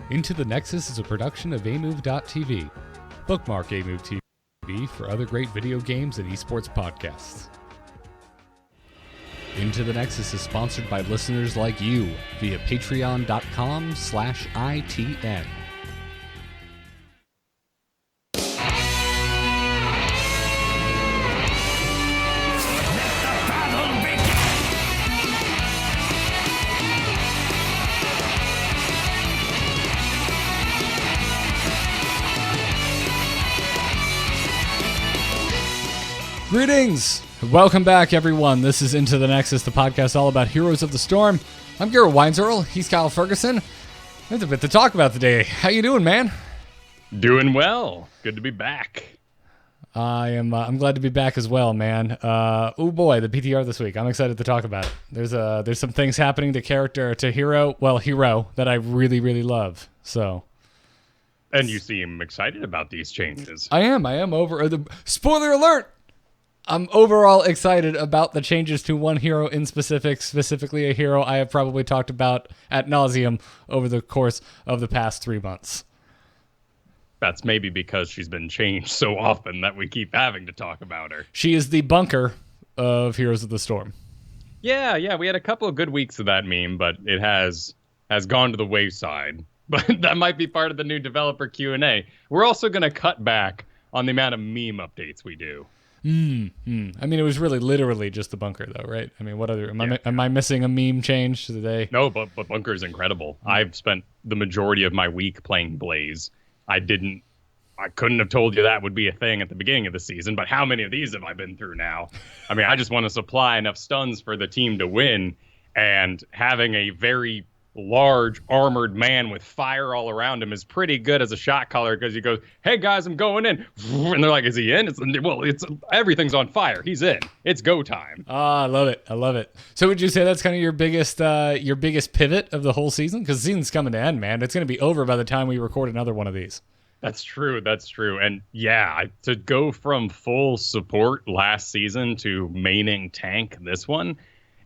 Into the Nexus is a production of amove.tv. Bookmark amove.tv for other great video games and esports podcasts. Into the Nexus is sponsored by listeners like you via patreon.com/ITN. Greetings! Welcome back, everyone. This is Into the Nexus, the podcast all about Heroes of the Storm. I'm Garrett Weinzierl. He's Kyle Fergusson. There's a bit to talk about today. How you doing, man? Doing well. Good to be back. I'm glad to be back as well, man. Oh boy, the PTR this week. I'm excited to talk about it. There's some things happening to hero that I really, really love. So. And you seem excited about these changes. I am over the spoiler alert. I'm overall excited about the changes to one hero in specifically a hero I have probably talked about ad nauseum over the course of the past 3 months. That's maybe because she's been changed so often that we keep having to talk about her. She is the bunker of Heroes of the Storm. Yeah, we had a couple of good weeks of that meme, but it has gone to the wayside. But that might be part of the new developer Q&A. We're also going to cut back on the amount of meme updates we do. I mean, it was really literally just the bunker, though, right? I mean, what other... Am I missing a meme change today? No, but bunker is incredible. I've spent the majority of my week playing Blaze. I couldn't have told you that would be a thing at the beginning of the season, but how many of these have I been through now? I mean, I just want to supply enough stuns for the team to win, and having a very large armored man with fire all around him is pretty good as a shot caller, because he goes, "Hey guys, I'm going in," and they're like, "Is he in?" It's everything's on fire. He's in. It's go time. I love it. So would you say that's kind of your biggest pivot of the whole season? Because the season's coming to end, man. It's going to be over by the time we record another one of these. That's true. And yeah, to go from full support last season to maining tank this one,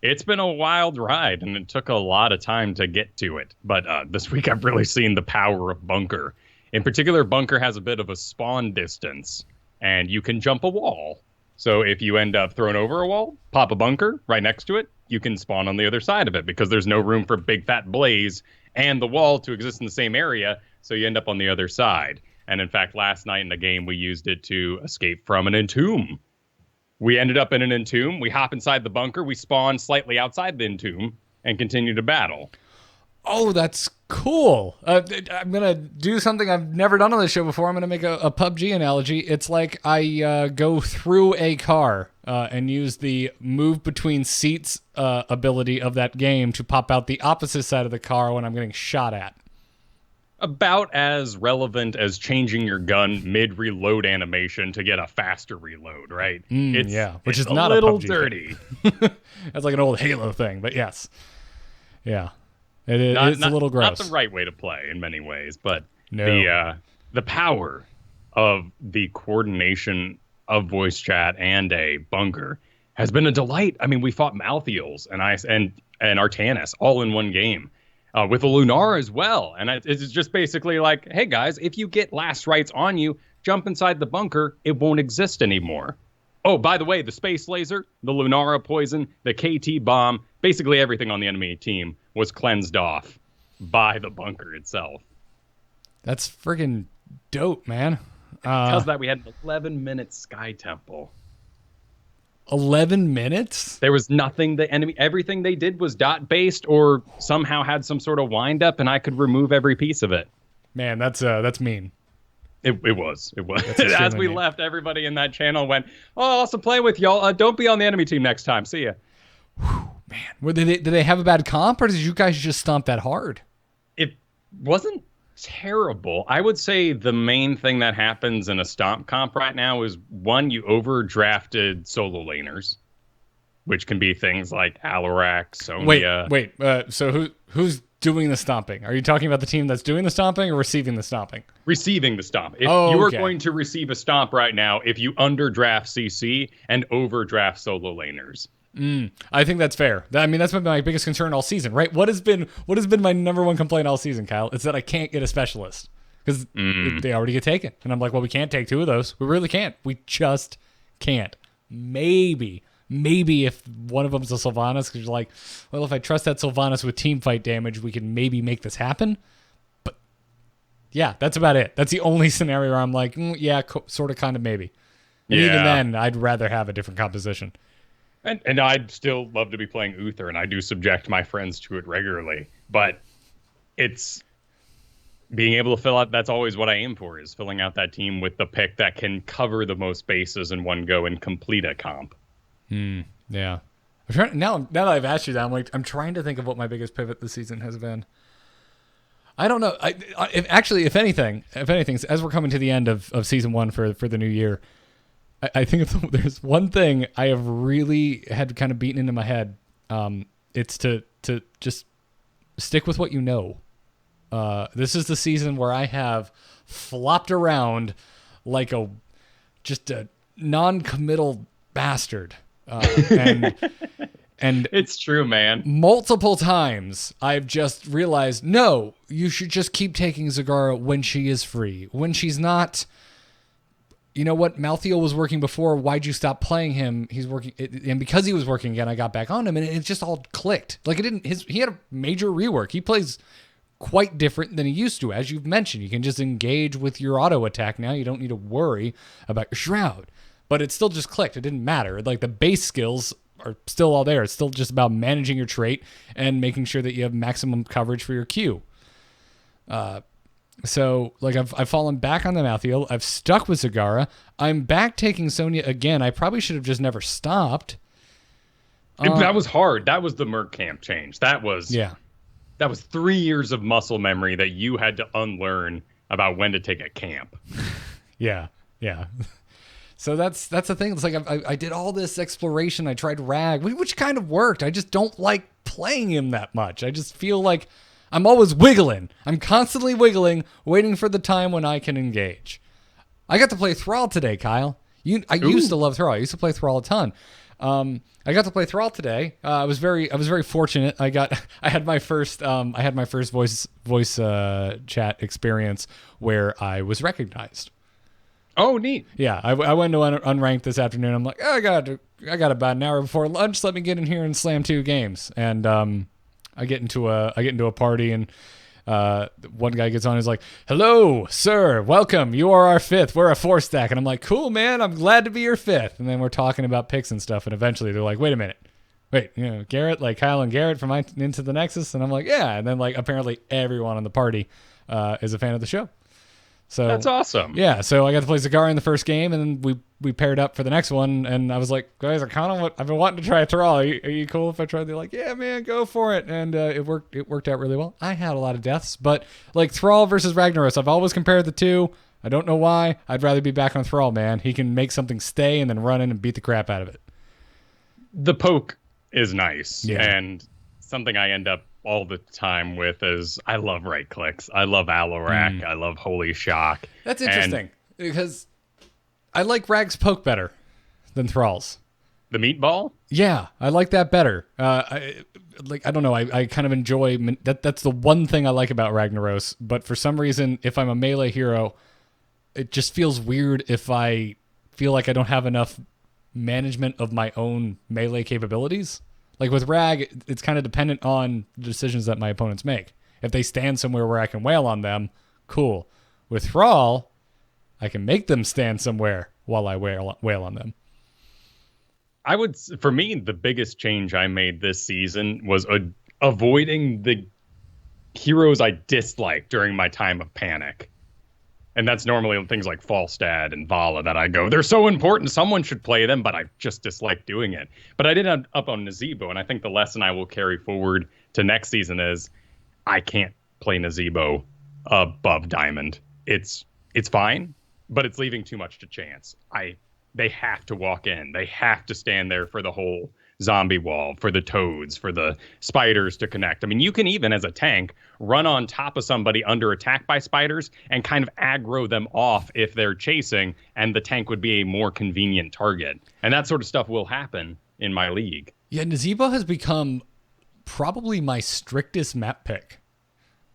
it's been a wild ride, and it took a lot of time to get to it. But this week I've really seen the power of bunker. In particular, bunker has a bit of a spawn distance, and you can jump a wall. So if you end up thrown over a wall, pop a bunker right next to it, you can spawn on the other side of it, because there's no room for big fat Blaze and the wall to exist in the same area, so you end up on the other side. And in fact, last night in the game, we used it to escape from an entomb. We ended up in an entomb. We hop inside the bunker. We spawn slightly outside the entomb and continue to battle. Oh, that's cool. I'm going to do something I've never done on this show before. I'm going to make a PUBG analogy. It's like I go through a car and use the move between seats ability of that game to pop out the opposite side of the car when I'm getting shot at. About as relevant as changing your gun mid-reload animation to get a faster reload, right? Which is not a little PUBG dirty. That's like an old Halo thing, but yes. Yeah. It's a little gross. Not the right way to play in many ways, but the power of the coordination of voice chat and a bunker has been a delight. I mean, we fought Malthiels and Artanis all in one game. With a Lunar as well. And it's just basically like, hey guys, if you get last rites on you, jump inside the bunker, it won't exist anymore. Oh, by the way, the space laser, the Lunara poison, the KT bomb, basically everything on the enemy team was cleansed off by the bunker itself. That's friggin' dope, man. Because that we had an 11-minute Sky Temple. 11 minutes? There was nothing. The enemy, everything they did was dot based or somehow had some sort of wind up, and I could remove every piece of it. Man, that's mean. It was. As we left, everybody in that channel went, "Oh, awesome playing with y'all. Don't be on the enemy team next time. See ya." Whew, man, did they have a bad comp, or did you guys just stomp that hard? It wasn't terrible. I would say the main thing that happens in a stomp comp right now is, one, you overdrafted solo laners, which can be things like Alarak, Sonia. Wait. So who's doing the stomping? Are you talking about the team that's doing the stomping or receiving the stomping? Receiving the stomp. You are going to receive a stomp right now if you underdraft CC and overdraft solo laners. I think that's fair. I mean, that's been my biggest concern all season, right? What has been my number one complaint all season, Kyle? It's that I can't get a specialist because they already get taken. And I'm like, well, we can't take two of those. We really can't. We just can't. Maybe if one of them's a Sylvanas, because you're like, well, if I trust that Sylvanas with team fight damage, we can maybe make this happen. But yeah, that's about it. That's the only scenario where I'm like, yeah, sort of, kind of, maybe. And even then, I'd rather have a different composition. And I'd still love to be playing Uther, and I do subject my friends to it regularly. But it's being able to fill out, that's always what I aim for, is filling out that team with the pick that can cover the most bases in one go and complete a comp. Yeah. Now that I've asked you that, I'm trying to think of what my biggest pivot this season has been. I don't know. If anything, as we're coming to the end of season 1 for the new year, I think if there's one thing I have really had kind of beaten into my head, it's to just stick with what you know. This is the season where I have flopped around like a non-committal bastard. And it's true, man. Multiple times I've just realized, no, you should just keep taking Zagara when she is free. When she's not, you know what? Malthael was working before. Why'd you stop playing him? He's working, and because he was working again, I got back on him, and it just all clicked. Like, it didn't. He had a major rework. He plays quite different than he used to, as you've mentioned. You can just engage with your auto attack now. You don't need to worry about your shroud. But it still just clicked. It didn't matter. Like, the base skills are still all there. It's still just about managing your trait and making sure that you have maximum coverage for your Q. So, like, I've fallen back on the Malthael. I've stuck with Zagara. I'm back taking Sonia again. I probably should have just never stopped. That was hard. That was the Merc Camp change. That was 3 years of muscle memory that you had to unlearn about when to take a camp. Yeah. So that's the thing. It's like I did all this exploration. I tried Rag, which kind of worked. I just don't like playing him that much. I just feel like I'm always wiggling. I'm constantly wiggling, waiting for the time when I can engage. I got to play Thrall today, Kyle. I used to love Thrall. I used to play Thrall a ton. I got to play Thrall today. I was very fortunate. I had my first voice chat experience where I was recognized. Oh, neat. Yeah, I went to Unranked this afternoon. I'm like, I got about an hour before lunch. Let me get in here and slam 2 games. And I get into a party, and one guy gets on. He's like, "Hello, sir. Welcome. You are our 5th. We're a 4 stack." And I'm like, "Cool, man. I'm glad to be your 5th." And then we're talking about picks and stuff. And eventually they're like, "Wait a minute. Wait, Garrett, like Kyle and Garrett from Into the Nexus?" And I'm like, "Yeah." And then, like, apparently everyone on the party is a fan of the show. So that's awesome. Yeah, so I got to play Zagara in the first game, and then we paired up for the next one. And I was like, "Guys, I've been wanting to try a Thrall. Are you cool if I try?" They're like, "Yeah, man, go for it." And it worked out really well. I had a lot of deaths, but like Thrall versus Ragnaros, I've always compared the two. I don't know why. I'd rather be back on Thrall, man. He can make something stay and then run in and beat the crap out of it. The poke is nice, yeah. And something I end up all the time with is I love right clicks. I love Alarak. I love Holy Shock. That's interesting because I like Rag's poke better than Thrall's. The meatball? Yeah, I like that better. I don't know. I kind of enjoy that. That's the one thing I like about Ragnaros. But for some reason, if I'm a melee hero, it just feels weird if I feel like I don't have enough management of my own melee capabilities. Like with Rag, it's kind of dependent on the decisions that my opponents make. If they stand somewhere where I can wail on them, cool. With Thrall, I can make them stand somewhere while I wail on them. For me, the biggest change I made this season was avoiding the heroes I disliked during my time of panic. And that's normally things like Falstad and Vala that I go, they're so important, someone should play them, but I just dislike doing it. But I did end up on Nazeebo, and I think the lesson I will carry forward to next season is I can't play Nazeebo above Diamond. It's fine, but it's leaving too much to chance. They have to walk in. They have to stand there for the whole zombie wall, for the toads, for the spiders to connect. I mean, you can even, as a tank, run on top of somebody under attack by spiders and kind of aggro them off if they're chasing, and the tank would be a more convenient target. And that sort of stuff will happen in my league. Yeah, Nazebo has become probably my strictest map pick,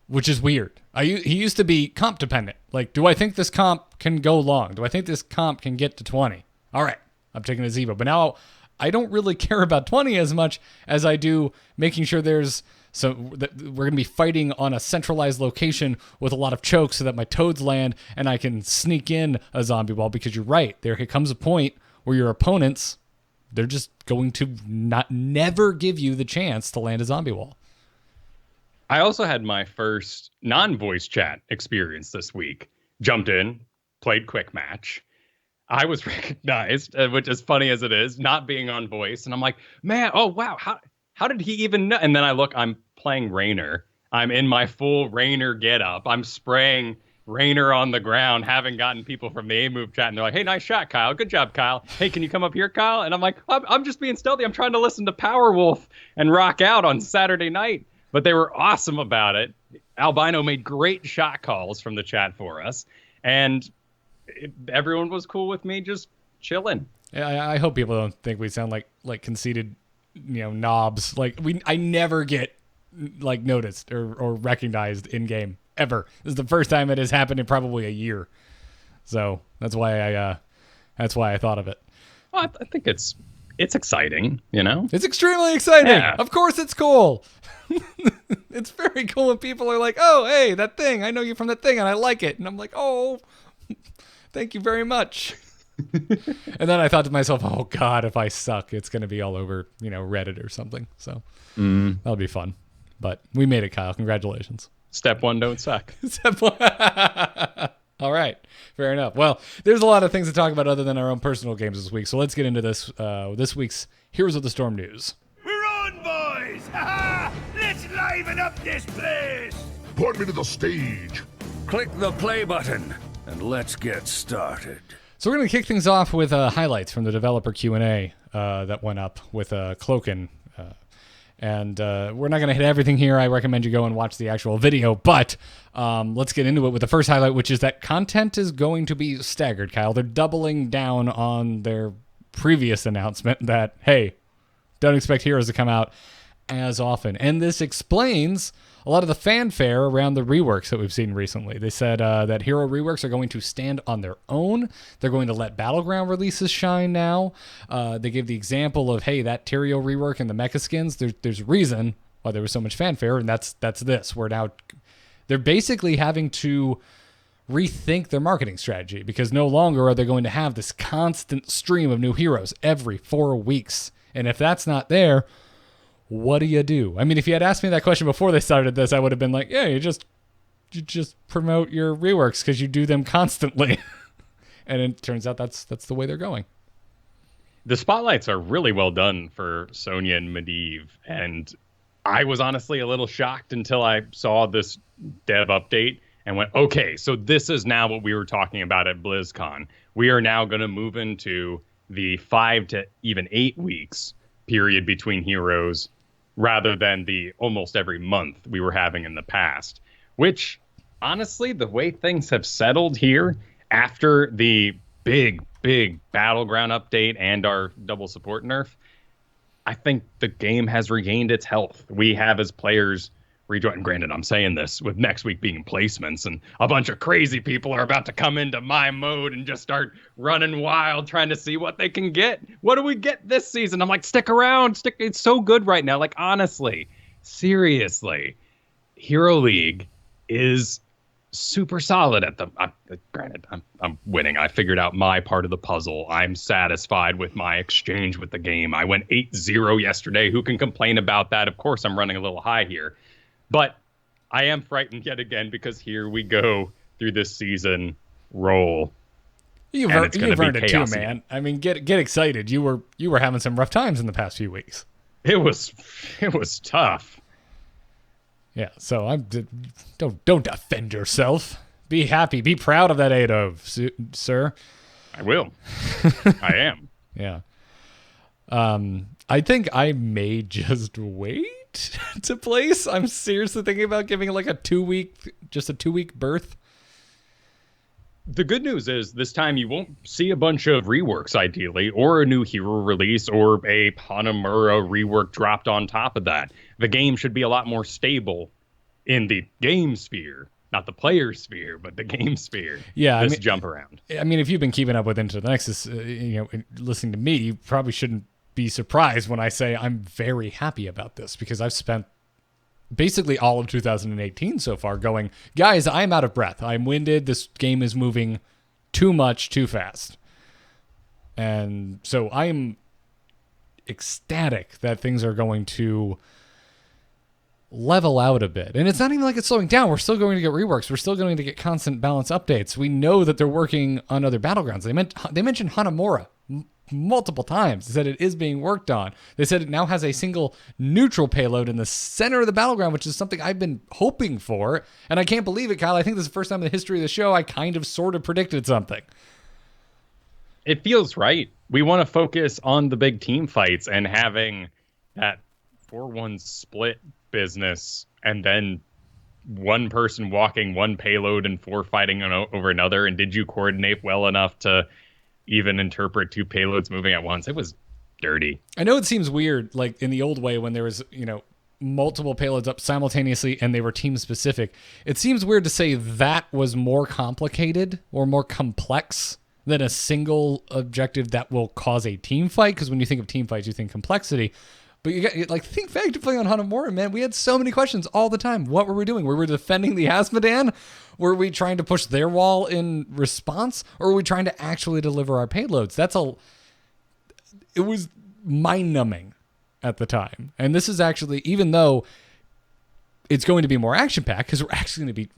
which is weird. He used to be comp dependent. Like, do I think this comp can go long? Do I think this comp can get to 20? All right, I'm taking Nazebo. But now I don't really care about 20 as much as I do making sure that we're going to be fighting on a centralized location with a lot of chokes so that my toads land and I can sneak in a zombie wall, because you're right. There comes a point where your opponents, they're just going to never give you the chance to land a zombie wall. I also had my first non-voice chat experience this week. Jumped in, played quick match. I was recognized, which is funny as it is, not being on voice. And I'm like, man, oh, wow, how did he even know? And then I look, I'm playing Raynor. I'm in my full Raynor getup. I'm spraying Raynor on the ground, having gotten people from the A-Move chat. And they're like, hey, nice shot, Kyle. Good job, Kyle. Hey, can you come up here, Kyle? And I'm like, I'm just being stealthy. I'm trying to listen to Powerwolf and rock out on Saturday night. But they were awesome about it. Albino made great shot calls from the chat for us. And everyone was cool with me just chilling. Yeah, I hope people don't think we sound like conceited, knobs. Like I never get like noticed or recognized in game ever. This is the first time it has happened in probably a year. So that's why I thought of it. Well, I think it's exciting, It's extremely exciting. Yeah. Of course it's cool. It's very cool when people are like, oh, hey, that thing. I know you from that thing and I like it. And I'm like, oh, thank you very much. And then I thought to myself, oh, God, if I suck, it's going to be all over, Reddit or something. So that'll be fun. But we made it, Kyle. Congratulations. Step one, don't suck. Step one. All right. Fair enough. Well, there's a lot of things to talk about other than our own personal games this week. So let's get into this week's Heroes of the Storm news. We're on, boys! Ha-ha! Let's liven up this place! Put me to the stage. Click the play button, and let's get started. So we're going to kick things off with highlights from the developer Q&A that went up with Cloakin. And we're not going to hit everything here. I recommend you go and watch the actual video. But let's get into it with the first highlight, which is that content is going to be staggered, Kyle. They're doubling down on their previous announcement that, hey, don't expect Heroes to come out as often. And this explains a lot of the fanfare around the reworks that we've seen recently. They said that hero reworks are going to stand on their own. They're going to let Battleground releases shine now. They gave the example of, hey, that Tyrael rework and the mecha skins, there's a reason why there was so much fanfare, and that's this. They're basically having to rethink their marketing strategy, because no longer are they going to have this constant stream of new heroes every 4 weeks. And if that's not there, what do you do? I mean, if you had asked me that question before they started this, I would have been like, yeah, you just promote your reworks because you do them constantly. And it turns out that's the way they're going. The spotlights are really well done for Sonia and Medivh, and I was honestly a little shocked until I saw this dev update and went, okay, so this is now what we were talking about at BlizzCon. We are now going to move into the 5 to even 8 weeks period between heroes, rather than the almost every month we were having in the past. Which, honestly, the way things have settled here after the big Battleground update and our double support nerf, I think the game has regained its health. We have, as players, rejoined. Granted, I'm saying this with next week being placements, and a bunch of crazy people are about to come into my mode and just start running wild trying to see what they can get. What do we get this season? I'm like, stick around. It's so good right now. Like, honestly, seriously, Hero League is super solid at the. Granted, I'm winning. I figured out my part of the puzzle. I'm satisfied with my exchange with the game. I went 8-0 yesterday. Who can complain about that? Of course, I'm running a little high here. But I am frightened yet again, because here we go through this season roll. You've earned it too, man. I mean, get excited. You were having some rough times in the past few weeks. It was tough. Yeah. So don't defend yourself. Be happy. Be proud of that 8-0, sir. I will. I am. Yeah. I think I may just wait to place. I'm seriously thinking about giving it like a 2 week berth. The good news is this time you won't see a bunch of reworks, ideally, or a new hero release, or a Hanamura rework dropped on top of that. The game should be a lot more stable in the game sphere, not the player sphere, but the game sphere. Yeah, this jump around. I mean, if you've been keeping up with Into the Nexus, listening to me, you probably shouldn't be surprised when I say I'm very happy about this, because I've spent basically all of 2018 so far going, guys, I'm out of breath. I'm winded. This game is moving too much, too fast. And so I'm ecstatic that things are going to level out a bit. And it's not even like it's slowing down. We're still going to get reworks. We're still going to get constant balance updates. We know that they're working on other Battlegrounds. They mentioned Hanamura multiple times. They said it is being worked on. They said it now has a single neutral payload in the center of the Battleground, which is something I've been hoping for. And I can't believe it, Kyle. I think this is the first time in the history of the show I kind of sort of predicted something. It feels right. We want to focus on the big team fights and having that 4-1 split business, and then one person walking one payload and 4 fighting over another. And did you coordinate well enough to even interpret 2 payloads moving at once? It was dirty. I know it seems weird, like in the old way when there was, multiple payloads up simultaneously and they were team specific. It seems weird to say that was more complicated or more complex than a single objective that will cause a team fight. Because when you think of team fights, you think complexity. But think back to playing on Hanamura, man. We had so many questions all the time. What were we doing? Were we defending the Asmodan? Were we trying to push their wall in response? Or were we trying to actually deliver our payloads? It was mind-numbing at the time. And this is actually, even though it's going to be more action-packed, because we're actually going to be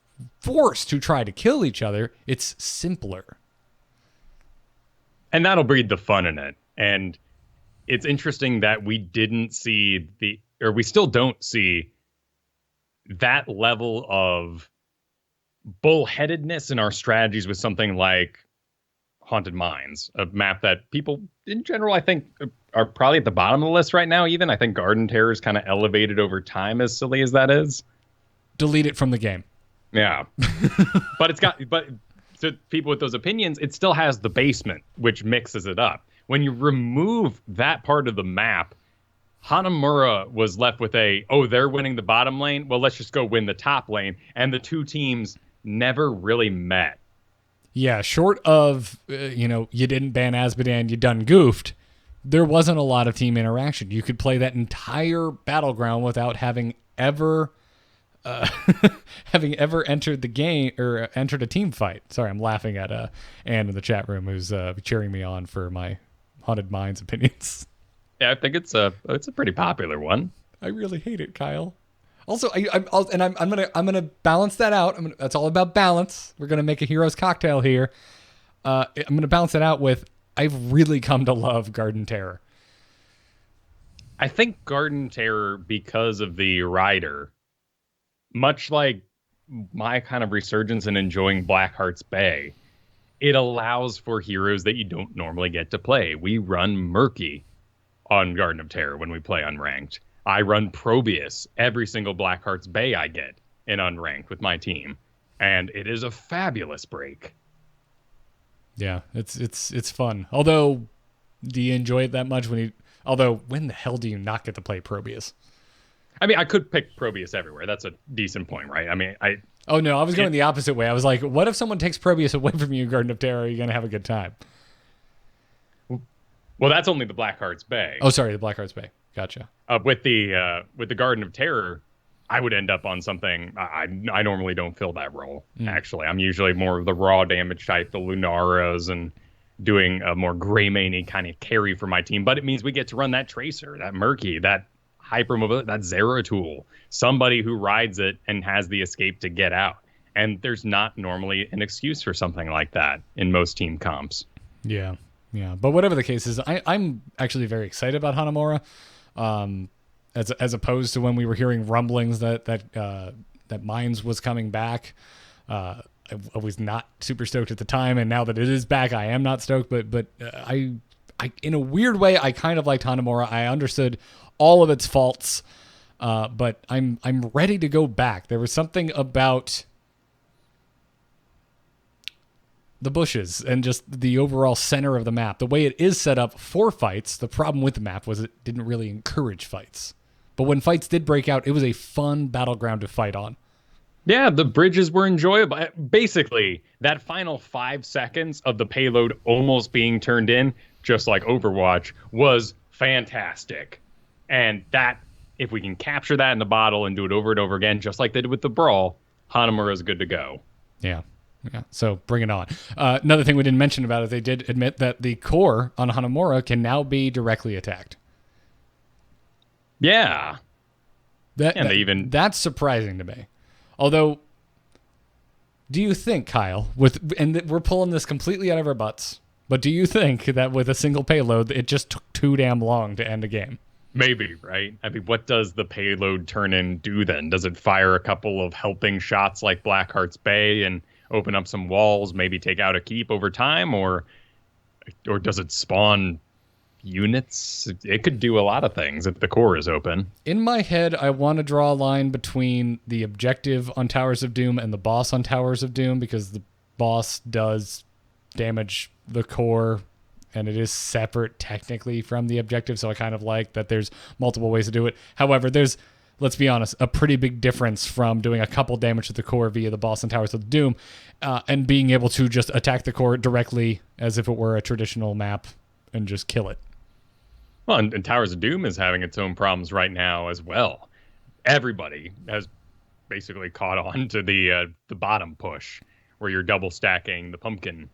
forced to try to kill each other, it's simpler. And that'll breed the fun in it. And it's interesting that we we still don't see that level of bullheadedness in our strategies with something like Haunted Mines, a map that people in general, I think, are probably at the bottom of the list right now. Even I think Garden Terror is kind of elevated over time, as silly as that is. Delete it from the game. Yeah. but to people with those opinions, it still has the basement, which mixes it up. When you remove that part of the map, Hanamura was left with they're winning the bottom lane. Well, let's just go win the top lane. And the two teams never really met. Yeah, short of, you didn't ban Asmodan, you done goofed, there wasn't a lot of team interaction. You could play that entire Battleground without having ever entered the game or entered a team fight. Sorry, I'm laughing at Ann in the chat room who's cheering me on for my Haunted Mines opinions. Yeah, I think it's a pretty popular one. I really hate it, Kyle. Also, I'm gonna balance that out. That's all about balance. We're gonna make a hero's cocktail here. I'm gonna balance that out with I've really come to love Garden Terror. I think Garden Terror, because of the rider, much like my kind of resurgence in enjoying Blackheart's Bay, it allows for heroes that you don't normally get to play. We run Murky on Garden of Terror when we play Unranked. I run Probius every single Blackheart's Bay I get in Unranked with my team. And it is a fabulous break. Yeah, it's fun. Although, do you enjoy it that much when the hell do you not get to play Probius? I mean, I could pick Probius everywhere. That's a decent point, right? I mean, Oh, no, I was going the opposite way. I was like, what if someone takes Probius away from you in Garden of Terror? Are you going to have a good time? Well, that's only the Blackheart's Bay. Oh, sorry, the Blackheart's Bay. Gotcha. With the Garden of Terror, I would end up on something. I normally don't fill that role, actually. I'm usually more of the raw damage type, the Lunaras, and doing a more Greymane-y kind of carry for my team. But it means we get to run that Tracer, that Murky, that Hypermobility, that Zeratul, somebody who rides it and has the escape to get out. And there's not normally an excuse for something like that in most team comps. Yeah. But whatever the case is, I'm actually very excited about Hanamura, as opposed to when we were hearing rumblings that Mines was coming back. I was not super stoked at the time, and now that it is back, I am not stoked. But I in a weird way, I kind of liked Hanamura. I understood all of its faults, but I'm ready to go back. There was something about the bushes and just the overall center of the map. The way it is set up for fights, the problem with the map was it didn't really encourage fights. But when fights did break out, it was a fun battleground to fight on. Yeah, the bridges were enjoyable. Basically, that final 5 seconds of the payload almost being turned in, just like Overwatch, was fantastic. And that, if we can capture that in the bottle and do it over and over again, just like they did with the Brawl, Hanamura is good to go. Yeah. So bring it on. Another thing we didn't mention about it, they did admit that the core on Hanamura can now be directly attacked. Yeah. That's surprising to me. Although, do you think, Kyle, and we're pulling this completely out of our butts, but do you think that with a single payload, it just took too damn long to end a game? Maybe, right? I mean, what does the payload turn in do then? Does it fire a couple of helping shots like Blackheart's Bay and open up some walls, maybe take out a keep over time, or does it spawn units? It could do a lot of things if the core is open. In my head, I want to draw a line between the objective on Towers of Doom and the boss on Towers of Doom, because the boss does damage the core and it is separate technically from the objective, so I kind of like that there's multiple ways to do it. However, there's, let's be honest, a pretty big difference from doing a couple damage to the core via the boss on Towers of Doom and being able to just attack the core directly as if it were a traditional map and just kill it. Well, and Towers of Doom is having its own problems right now as well. Everybody has basically caught on to the bottom push, where you're double stacking the pumpkin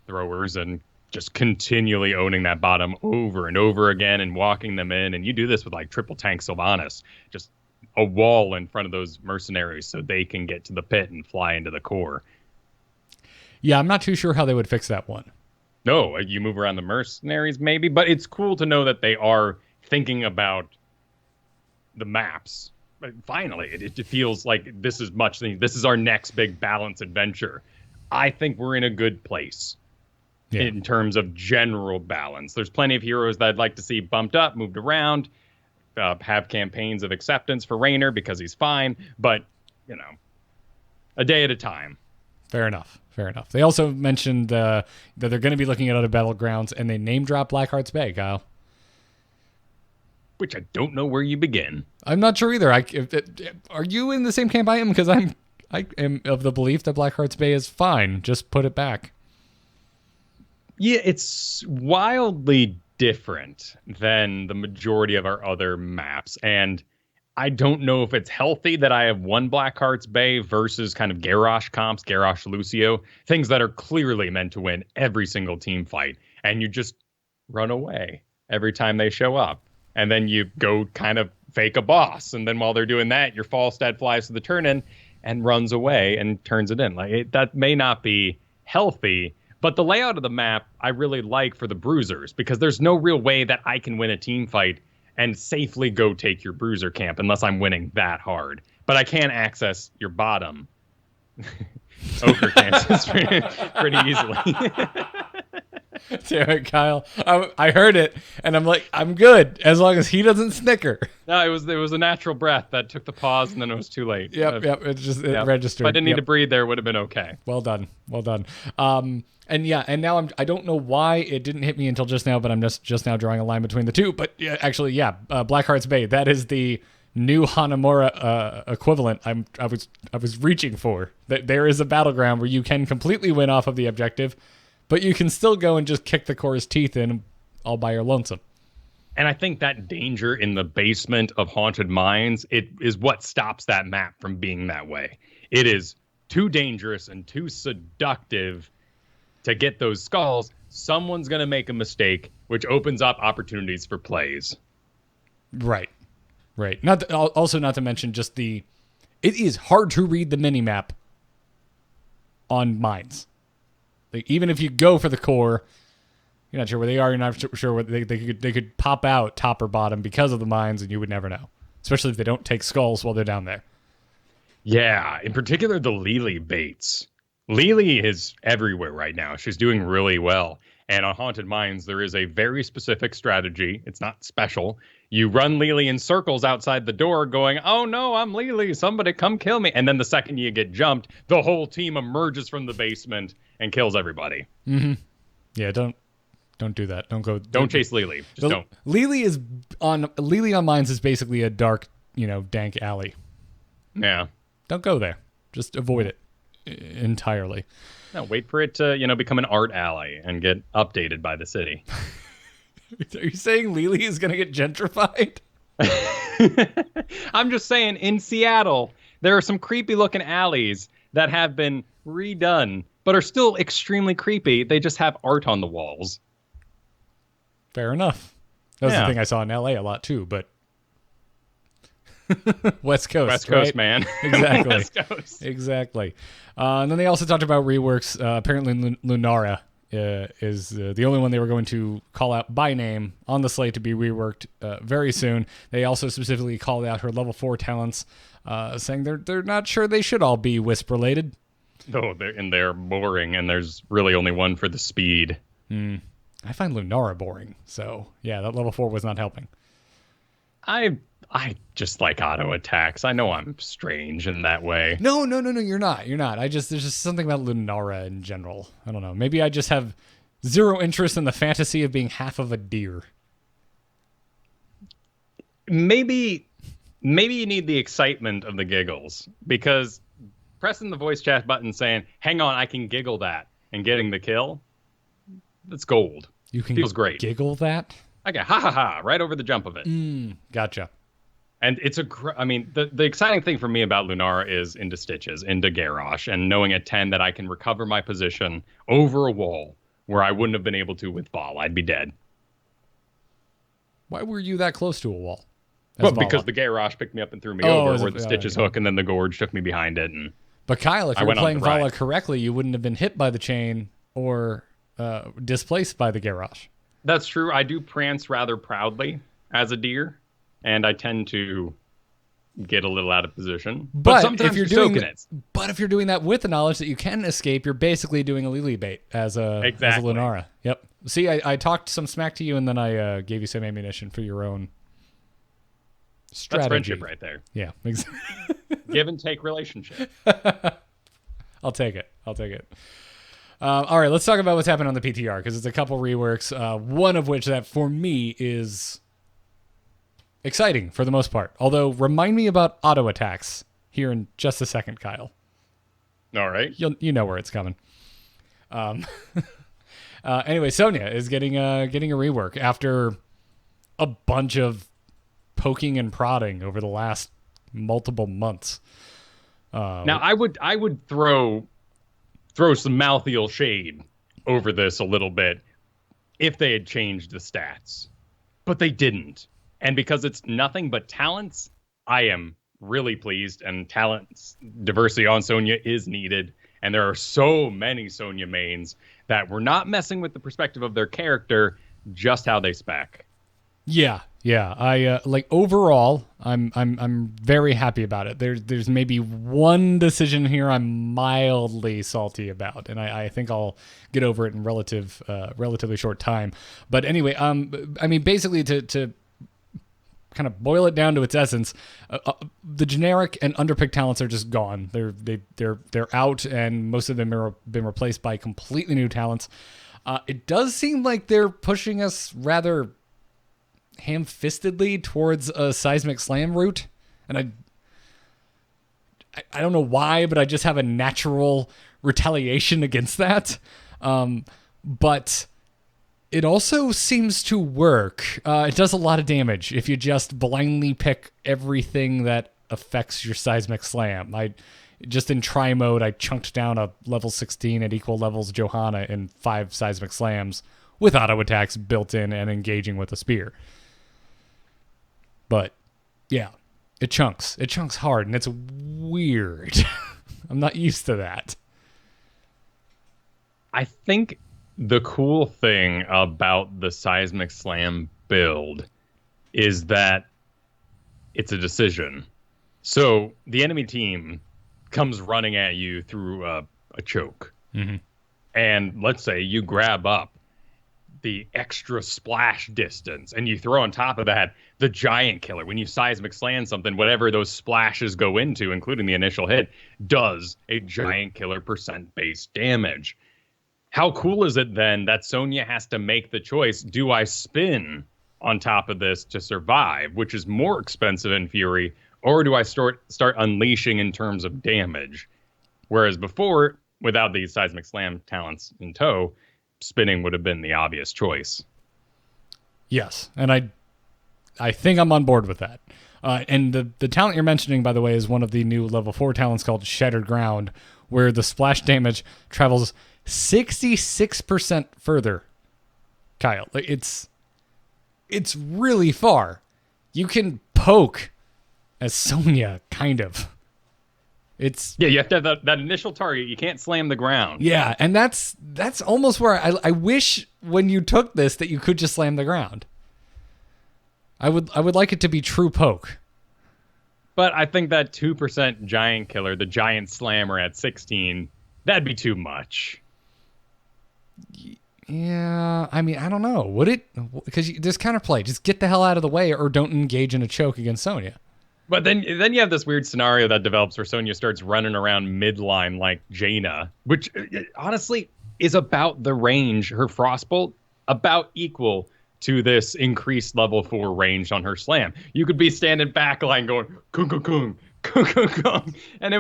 throwers and just continually owning that bottom over and over again and walking them in. And you do this with like triple tank Sylvanas, just a wall in front of those mercenaries so they can get to the pit and fly into the core. Yeah, I'm not too sure how they would fix that one. No, you move around the mercenaries maybe, but it's cool to know that they are thinking about the maps. Finally, it feels like this is our next big balance adventure. I think we're in a good place in terms of general balance. There's plenty of heroes that I'd like to see bumped up, moved around, have campaigns of acceptance for Raynor because he's fine, but, a day at a time. Fair enough. They also mentioned that they're going to be looking at other battlegrounds, and they name drop Blackheart's Bay, Kyle. Which I don't know where you begin. I'm not sure either. Are you in the same camp I am? Because I am of the belief that Blackheart's Bay is fine. Just put it back. Yeah, it's wildly different than the majority of our other maps, and I don't know if it's healthy that I have one Blackheart's Bay versus kind of Garrosh comps, Garrosh Lucio, things that are clearly meant to win every single team fight, and you just run away every time they show up. And then you go kind of fake a boss, and then while they're doing that, your Falstad flies to the turn-in and runs away and turns it in. That may not be healthy, but the layout of the map I really like for the bruisers, because there's no real way that I can win a team fight and safely go take your bruiser camp unless I'm winning that hard. But I can access your bottom ochre camps pretty easily. Damn it, Kyle. I heard it, and I'm like, I'm good as long as he doesn't snicker. No, it was a natural breath that took the pause, and then it was too late. Yep. It registered. If I didn't need to breathe there, it would have been okay. Well done. And now I don't know why it didn't hit me until just now, but I'm just now drawing a line between the two. But Blackheart's Bay, that is the new Hanamura equivalent I was reaching for. That there is a battleground where you can completely win off of the objective, but you can still go and just kick the core's teeth in all by your lonesome. And I think that danger in the basement of Haunted Mines, it is what stops that map from being that way. It is too dangerous and too seductive to get those skulls. Someone's going to make a mistake, which opens up opportunities for plays. Right. Also, not to mention just it is hard to read the minimap on mines. Like, even if you go for the core, you're not sure where they are. You're not sure where they could pop out top or bottom because of the mines, and you would never know. Especially if they don't take skulls while they're down there. Yeah, in particular the Lily baits. Lily is everywhere right now. She's doing really well. And on Haunted Mines, there is a very specific strategy. It's not special. You run Lily in circles outside the door going, oh no, I'm Lily, somebody come kill me. And then the second you get jumped, the whole team emerges from the basement and kills everybody. Mm-hmm. Yeah, don't do that. Don't chase Lily. Just don't. Lily on mines is basically a dark, dank alley. Yeah. Don't go there. Just avoid it entirely. No, wait for it to, become an art alley and get updated by the city. Are you saying Lily is going to get gentrified? I'm just saying, in Seattle, there are some creepy looking alleys that have been redone, but are still extremely creepy. They just have art on the walls. Fair enough. That was the thing I saw in LA a lot too, but West Coast. West Coast, right? man. Exactly. West Coast. Exactly. And then they also talked about reworks. Apparently Lunara is the only one they were going to call out by name on the slate to be reworked very soon. They also specifically called out her level 4 talents, saying they're not sure they should all be Wisp related. No, they're boring, and there's really only one for the speed. I find Lunara boring, so yeah, that level 4 was not helping. I just like auto attacks. I know I'm strange in that way. No, you're not. There's just something about Lunara in general. I don't know. Maybe I just have zero interest in the fantasy of being half of a deer. Maybe you need the excitement of the giggles, because pressing the voice chat button saying, hang on, I can giggle that, and getting the kill, that's gold. You can feels great. Giggle that? Okay, ha ha ha, right over the jump of it. Gotcha. And it's the exciting thing for me about Lunara is into Stitches, into Garrosh, and knowing at 10 that I can recover my position over a wall where I wouldn't have been able to with Vol. I'd be dead. Why were you that close to a wall? Well, because the Garrosh picked me up and threw me over, or the Stitches hook, and then the Gorge took me behind it. But Kyle, if you were playing Vala correctly, you wouldn't have been hit by the chain or displaced by the Garrosh. That's true. I do prance rather proudly as a deer, and I tend to get a little out of position. But sometimes if you're doing that with the knowledge that you can escape, you're basically doing a Lily bait as a Lunara. Yep. See, I talked some smack to you, and then I gave you some ammunition for your own strategy. That's friendship right there. Yeah, exactly. Give and take relationship. I'll take it. All right, let's talk about what's happened on the PTR, because it's a couple reworks, one of which that for me is exciting for the most part. Although, remind me about auto attacks here in just a second, Kyle. All right. You know where it's coming. Anyway, Sonia is getting a rework after a bunch of poking and prodding over the last multiple months. Now, I would throw some Malthiel shade over this a little bit if they had changed the stats. But they didn't. And because it's nothing but talents, I am really pleased. And talents diversity on Sonia is needed. And there are so many Sonia mains that we're not messing with the perspective of their character, just how they spec. Yeah. I overall, I'm very happy about it. There's maybe one decision here I'm mildly salty about, and I think I'll get over it in relatively short time. But anyway, basically to kind of boil it down to its essence, the generic and underpicked talents are just gone. They're out, and most of them have been replaced by completely new talents. It does seem like they're pushing us rather ham-fistedly towards a seismic slam route, and I don't know why, but I just have a natural retaliation against that. But it also seems to work. It does a lot of damage if you just blindly pick everything that affects your seismic slam. Just in try mode, I chunked down a level 16 at equal levels Johanna in 5 seismic slams with auto attacks built in and engaging with a spear. But yeah, it chunks hard, and it's weird. I'm not used to that. I think the cool thing about the seismic slam build is that it's a decision. So the enemy team comes running at you through a choke. Mm-hmm. And let's say you grab up. the extra splash distance, and you throw on top of that the giant killer. When you seismic slam something, whatever those splashes go into, including the initial hit, does a giant killer percent base damage. How cool is it then that Sonia has to make the choice, do I spin on top of this to survive, which is more expensive in Fury, or do I start unleashing in terms of damage? Whereas before, without these seismic slam talents in tow, spinning would have been the obvious choice. Yes, and I think I'm on board with that. And the talent you're mentioning, by the way, is one of the new level 4 talents called Shattered Ground, where the splash damage travels 66% further. Kyle, it's really far. You can poke as Sonia, kind of. You have to have that initial target. You can't slam the ground. Yeah, and that's almost where I wish when you took this that you could just slam the ground. I would like it to be true poke. But I think that 2% giant killer, the giant slammer at 16, that'd be too much. Yeah, I mean, I don't know. Would it? Because there's counterplay. Just get the hell out of the way or don't engage in a choke against Sonia. But then you have this weird scenario that develops where Sonya starts running around midline like Jaina, which honestly is about the range. Her Frostbolt about equal to this increased level 4 range on her slam. You could be standing backline going kung kung kung kung kung kung, and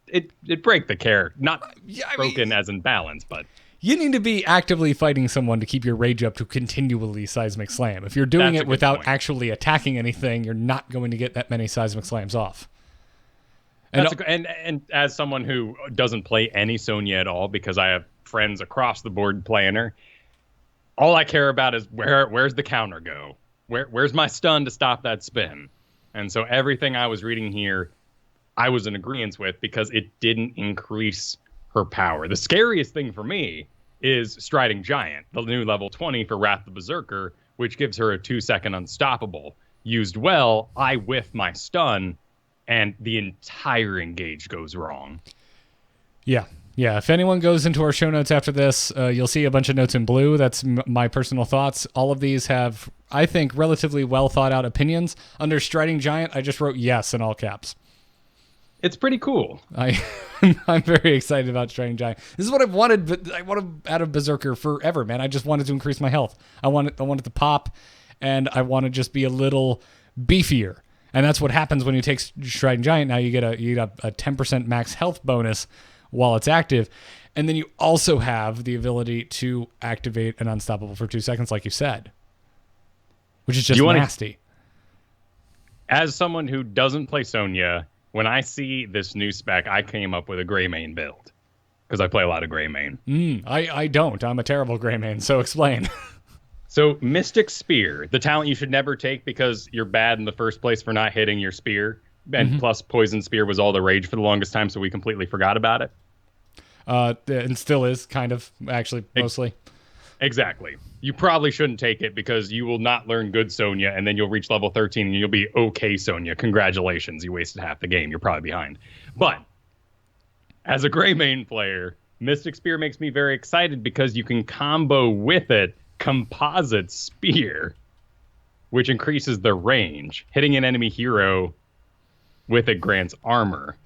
it break the character. Not broken as in balance, but. You need to be actively fighting someone to keep your rage up to continually seismic slam. If you're doing it without actually attacking anything, you're not going to get that many seismic slams off. And as someone who doesn't play any Sonya at all, because I have friends across the board playing her, all I care about is where's the counter go? Where's my stun to stop that spin? And so everything I was reading here, I was in agreement with because it didn't increase her power. The scariest thing for me is Striding Giant, the new level 20 for Wrath the Berserker, which gives her a 2-second unstoppable. Used well, I whiff my stun, and the entire engage goes wrong. Yeah. If anyone goes into our show notes after this, you'll see a bunch of notes in blue. That's my personal thoughts. All of these have, I think, relatively well thought out opinions. Under Striding Giant, I just wrote yes in all caps. It's pretty cool. I'm very excited about Striding Giant. This is what I've wanted, but I wanted out of Berserker forever, man. I just wanted to increase my health. I wanted to pop, and I want to just be a little beefier. And that's what happens when you take Striding Giant. Now you get a 10% max health bonus while it's active, and then you also have the ability to activate an unstoppable for 2 seconds, like you said, which is just nasty. As someone who doesn't play Sonya, when I see this new spec, I came up with a gray main build because I play a lot of gray main. I don't. I'm a terrible gray main, so explain. So Mystic Spear, the talent you should never take because you're bad in the first place for not hitting your spear. And plus Poison Spear was all the rage for the longest time, so we completely forgot about it. And still is, kind of, actually, mostly. Exactly. You probably shouldn't take it because you will not learn good Sonya, and then you'll reach level 13 and you'll be okay Sonya. Congratulations, you wasted half the game. You're probably behind. But as a gray main player, Mystic Spear makes me very excited because you can combo with it Composite Spear, which increases the range. Hitting an enemy hero with it grants armor.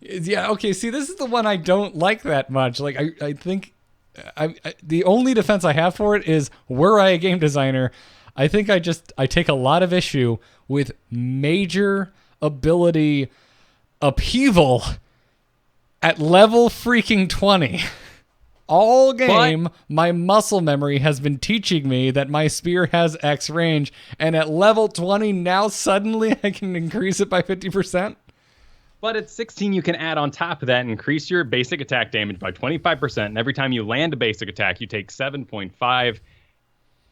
Yeah, okay, see, this is the one I don't like that much. Like, I think... the only defense I have for it is, were I a game designer, I think I take a lot of issue with major ability upheaval at level freaking 20. All game, my muscle memory has been teaching me that my spear has X range, and at level 20, now suddenly I can increase it by 50%? But at 16, you can add on top of that and increase your basic attack damage by 25%. And every time you land a basic attack, you take 7.5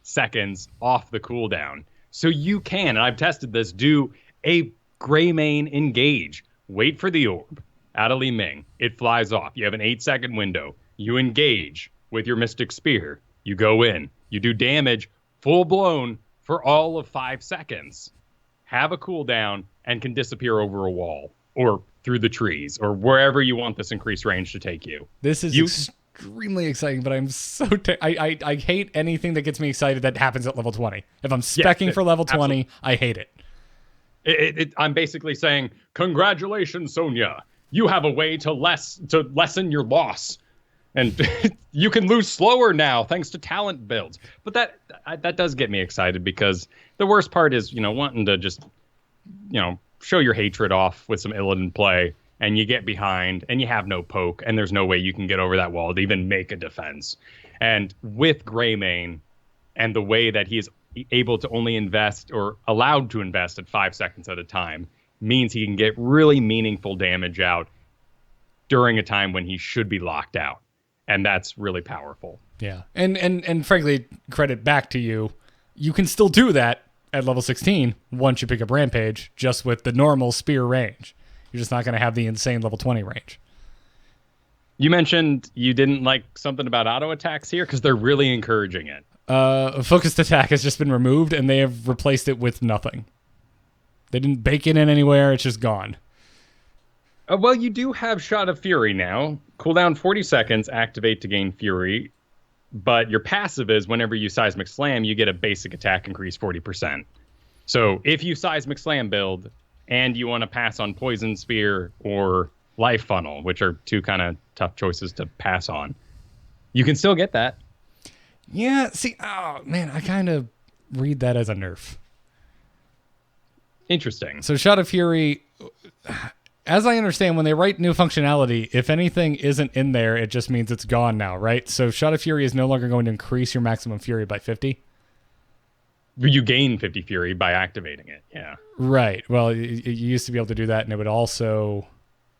seconds off the cooldown. So you can, and I've tested this, do a gray main engage. Wait for the orb out of Li Ming. It flies off. You have an 8-second window. You engage with your Mystic Spear. You go in. You do damage full blown for all of 5 seconds. Have a cooldown and can disappear over a wall or through the trees or wherever you want this increased range to take you. This is extremely exciting, but I'm so I hate anything that gets me excited that happens at level 20. If I'm specking for level 20, I hate it. I'm basically saying, congratulations, Sonia. You have a way to lessen your loss. And you can lose slower now thanks to talent builds. But that does get me excited, because the worst part is, wanting to just, show your hatred off with some Illidan play, and you get behind and you have no poke, and there's no way you can get over that wall to even make a defense. And with Greymane and the way that he is able to only invest, or allowed to invest, at 5 seconds at a time, means he can get really meaningful damage out during a time when he should be locked out. And that's really powerful. Yeah. And frankly, credit back to you. You can still do that at level 16 once you pick up Rampage, just with the normal spear range. You're just not going to have the insane level 20 range. You mentioned you didn't like something about auto attacks here, because they're really encouraging it. Focused attack has just been removed, and they have replaced it with nothing. They didn't bake it in anywhere. It's just gone. Well, you do have Shot of Fury now. Cooldown 40 seconds, activate to gain Fury. But your passive is, whenever you Seismic Slam, you get a basic attack increase 40%. So if you Seismic Slam build, and you want to pass on Poison Spear or Life Funnel, which are two kind of tough choices to pass on, you can still get that. Yeah, see, oh, man, I kind of read that as a nerf. Interesting. So Shot of Fury, as I understand, when they write new functionality, if anything isn't in there, it just means it's gone now, right? So Shot of Fury is no longer going to increase your maximum Fury by 50? You gain 50 Fury by activating it, yeah. Right. Well, you used to be able to do that, and it would also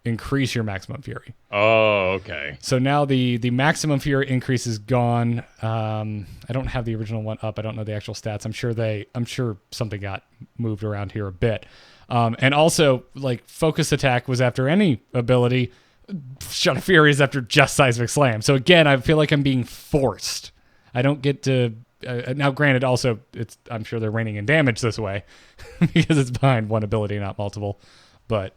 increase your maximum Fury. Oh, okay. So now the maximum Fury increase is gone. I don't have the original one up. I don't know the actual stats. I'm sure something got moved around here a bit. And also, like, Focus Attack was after any ability. Shot of Fury is after just Seismic Slam. So again, I feel like I'm being forced. I don't get to... now, granted, also, I'm sure they're reining in damage this way because it's behind one ability, not multiple. But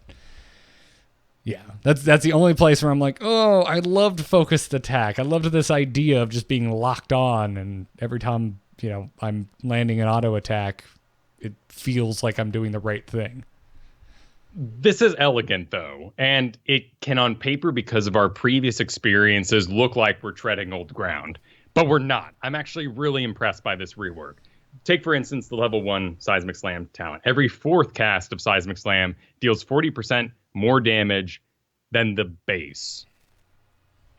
yeah, that's the only place where I'm like, oh, I loved Focused Attack. I loved this idea of just being locked on, and every time I'm landing an auto attack, it feels like I'm doing the right thing. This is elegant, though, and it can, on paper, because of our previous experiences, look like we're treading old ground. But we're not. I'm actually really impressed by this rework. Take, for instance, the level 1 Seismic Slam talent. Every 4th cast of Seismic Slam deals 40% more damage than the base.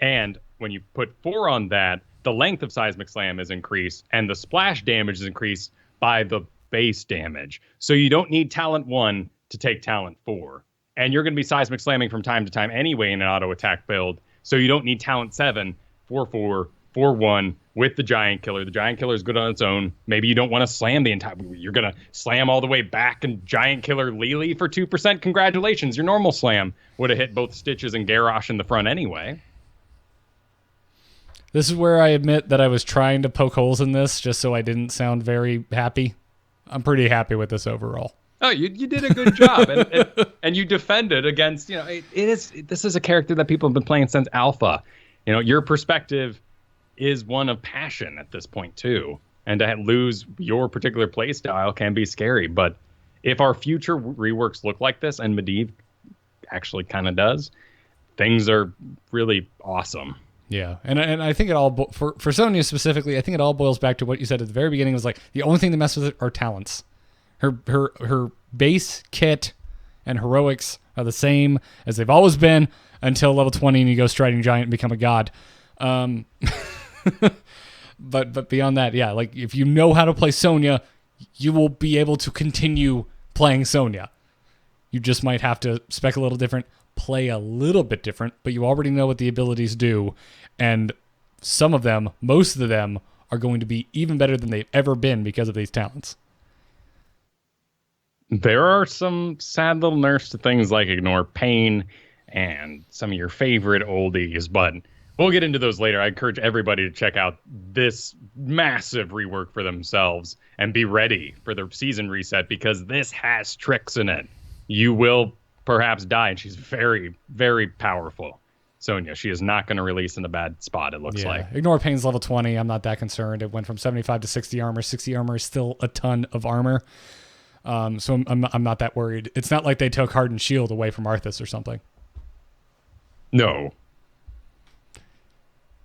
And when you put 4 on that, the length of Seismic Slam is increased, and the splash damage is increased by the base damage. So you don't need talent 1 to take talent 4. And you're going to be Seismic Slamming from time to time anyway in an auto attack build. So you don't need talent 7 for 4-1 with the Giant Killer. The Giant Killer is good on its own. Maybe you don't want to slam the entire... You're going to slam all the way back and Giant Killer Lily for 2%. Congratulations. Your normal slam would have hit both Stitches and Garrosh in the front anyway. This is where I admit that I was trying to poke holes in this just so I didn't sound very happy. I'm pretty happy with this overall. Oh, you did a good job. And you defended against... This is a character that people have been playing since Alpha. Your perspective is one of passion at this point too, and to lose your particular play style can be scary. But if our future reworks look like this, and Medivh actually kind of does, things are really awesome. Yeah, and I think it all for Sonia specifically, I think it all boils back to what you said at the very beginning. Was like the only thing that messes with it are talents. Her base kit and heroics are the same as they've always been until level 20 and you go Striding Giant and become a god. But beyond that, yeah, like if you know how to play Sonia, you will be able to continue playing Sonia. You just might have to spec a little different, play a little bit different, but you already know what the abilities do, and some of them, most of them, are going to be even better than they've ever been because of these talents. There are some sad little nerfs to things like Ignore Pain and some of your favorite oldies, but we'll get into those later. I encourage everybody to check out this massive rework for themselves and be ready for the season reset, because this has tricks in it. You will perhaps die, and she's very, very powerful. Sonia. She is not going to release in a bad spot, it looks like. Ignore Pain's level 20. I'm not that concerned. It went from 75 to 60 armor. 60 armor is still a ton of armor. So I'm not that worried. It's not like they took Hardened Shield away from Arthas or something. No.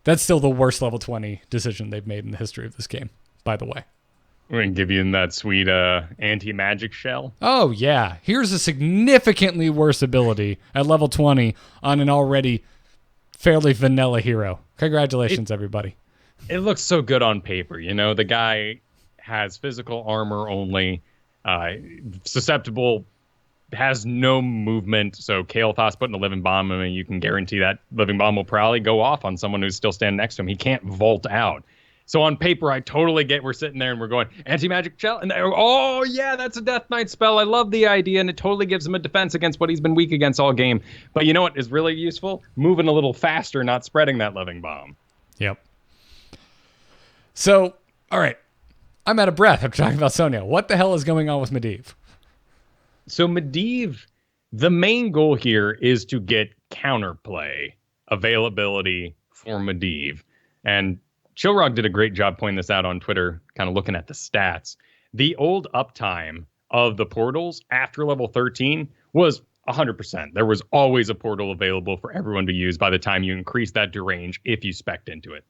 That's still the worst level 20 decision they've made in the history of this game, by the way. We're going to give you that sweet anti-magic shell. Oh, yeah. Here's a significantly worse ability at level 20 on an already fairly vanilla hero. Congratulations, everybody. It looks so good on paper. You know, the guy has physical armor only, susceptible, has no movement. So Kael'thas putting a living bomb, I mean, you can guarantee that living bomb will probably go off on someone who's still standing next to him. He can't vault out. So on paper, I totally get we're sitting there and we're going, anti-magic shell? And oh, yeah, that's a Death Knight spell. I love the idea, and it totally gives him a defense against what he's been weak against all game. But you know what is really useful? Moving a little faster, not spreading that living bomb. Yep. So, all right. I'm out of breath after talking about Sonia. What the hell is going on with Medivh? So Medivh, the main goal here is to get counterplay availability for Medivh. And Chillrog did a great job pointing this out on Twitter, kind of looking at the stats. The old uptime of the portals after level 13 was 100%. There was always a portal available for everyone to use by the time you increase that to range if you spec'd into it.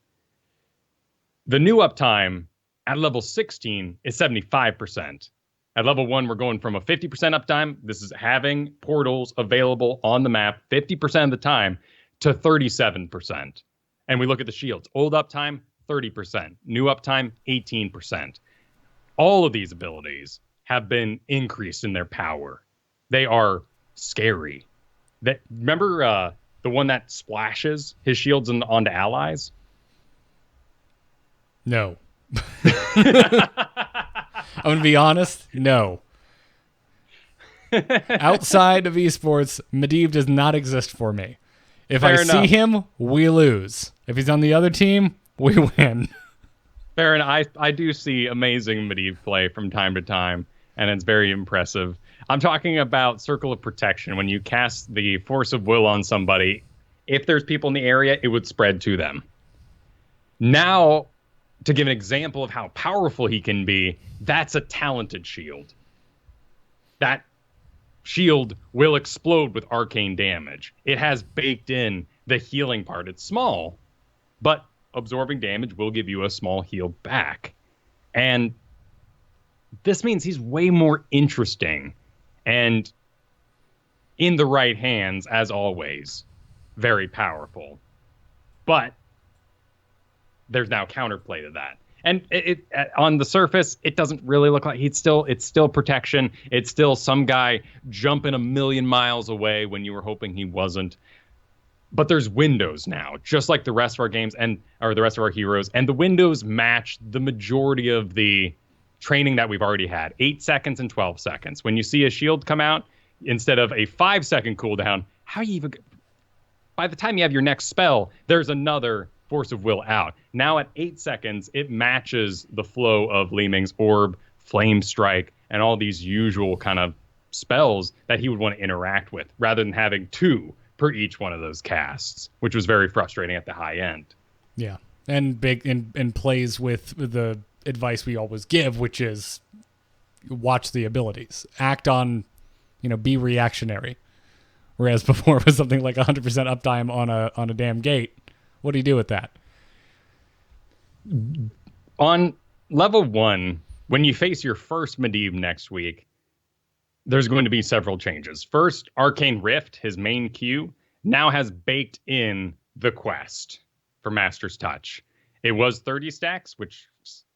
The new uptime at level 16 is 75%. At level 1, we're going from a 50% uptime, this is having portals available on the map 50% of the time, to 37%. And we look at the shields. Old uptime, 30%. New uptime, 18%. All of these abilities have been increased in their power. They are scary. Remember the one that splashes his shields onto allies? No. I'm going to be honest. No. Outside of esports, Medivh does not exist for me. If I see him, we lose. If he's on the other team, we win. Fair enough. I do see amazing Medivh play from time to time, and it's very impressive. I'm talking about Circle of Protection. When you cast the Force of Will on somebody, if there's people in the area, it would spread to them. Now, to give an example of how powerful he can be, that's a talented shield. That shield will explode with arcane damage. It has baked in the healing part. It's small, but absorbing damage will give you a small heal back. And this means he's way more interesting and in the right hands, as always, very powerful. But there's now counterplay to that. And it on the surface, it doesn't really look like it's still protection. It's still some guy jumping a million miles away when you were hoping he wasn't. But there's windows now, just like the rest of our games or the rest of our heroes. And the windows match the majority of the training that we've already had. 8 seconds and 12 seconds. When you see a shield come out, instead of a 5-second cooldown, by the time you have your next spell, there's another Force of Will out. Now at 8 seconds, it matches the flow of Li Ming's Orb, Flame Strike, and all these usual kind of spells that he would want to interact with, rather than having 2 per each one of those casts, which was very frustrating at the high end. Yeah, and big and plays with the advice we always give, which is watch the abilities, act on, be reactionary. Whereas before it was something like 100% uptime on a damn gate. What do you do with that? On level 1, when you face your first Medivh next week, there's going to be several changes. First, Arcane Rift, his main Q, now has baked in the quest for Master's Touch. It was 30 stacks,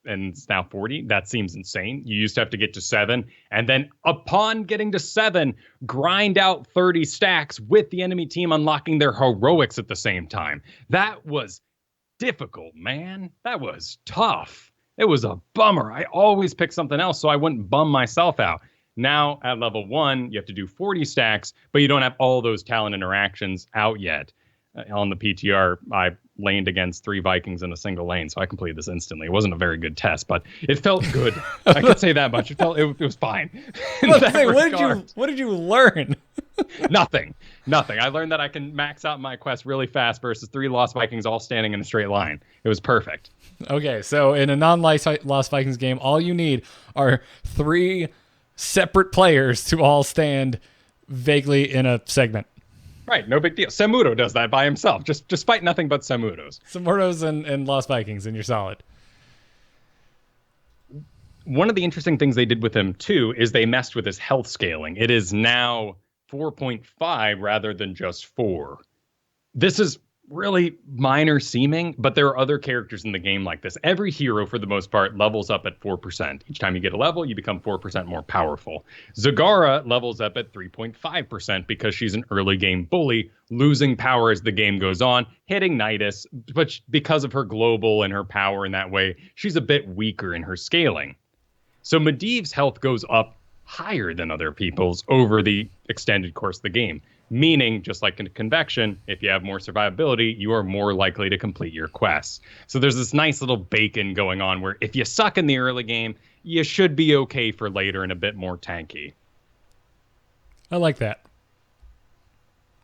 and it's now 40. That seems insane. You used to have to get to 7, and then upon getting to 7, grind out 30 stacks with the enemy team unlocking their heroics at the same time. That was difficult, man. That was tough. It was a bummer. I always pick something else so I wouldn't bum myself out. Now, at level 1, you have to do 40 stacks, but you don't have all those talent interactions out yet. On the PTR, I laned against 3 Vikings in a single lane, so I completed this instantly. It wasn't a very good test, but it felt good. I could say that much. It was fine. What did you learn? Nothing. I learned that I can max out my quest really fast versus 3 Lost Vikings all standing in a straight line. It was perfect. Okay, so in a non-Lost Vikings game, all you need are 3 separate players to all stand vaguely in a segment. Right, no big deal. Samudo does that by himself. Just fight nothing but Samudos. Samurdos and Lost Vikings, and you're solid. One of the interesting things they did with him, too, is they messed with his health scaling. It is now 4.5 rather than just 4. This is really minor seeming, but there are other characters in the game like this. Every hero, for the most part, levels up at 4%. Each time you get a level, you become 4% more powerful. Zagara levels up at 3.5% because she's an early game bully, losing power as the game goes on, hitting Nidus, but because of her global and her power in that way, she's a bit weaker in her scaling. So Medivh's health goes up higher than other people's over the extended course of the game. Meaning, just like in Convection, if you have more survivability, you are more likely to complete your quests. So there's this nice little bacon going on where if you suck in the early game, you should be okay for later and a bit more tanky. I like that.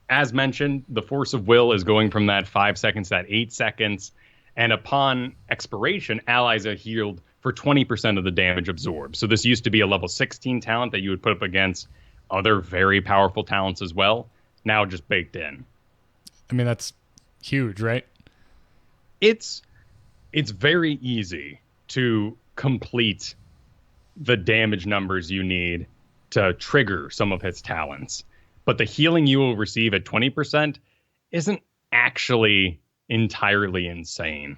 As mentioned, the Force of Will is going from that 5 seconds to that 8 seconds. And upon expiration, allies are healed for 20% of the damage absorbed. So this used to be a level 16 talent that you would put up against other very powerful talents as well, now just baked in. I mean, that's huge, right? It's very easy to complete the damage numbers you need to trigger some of his talents. But the healing you will receive at 20% isn't actually entirely insane.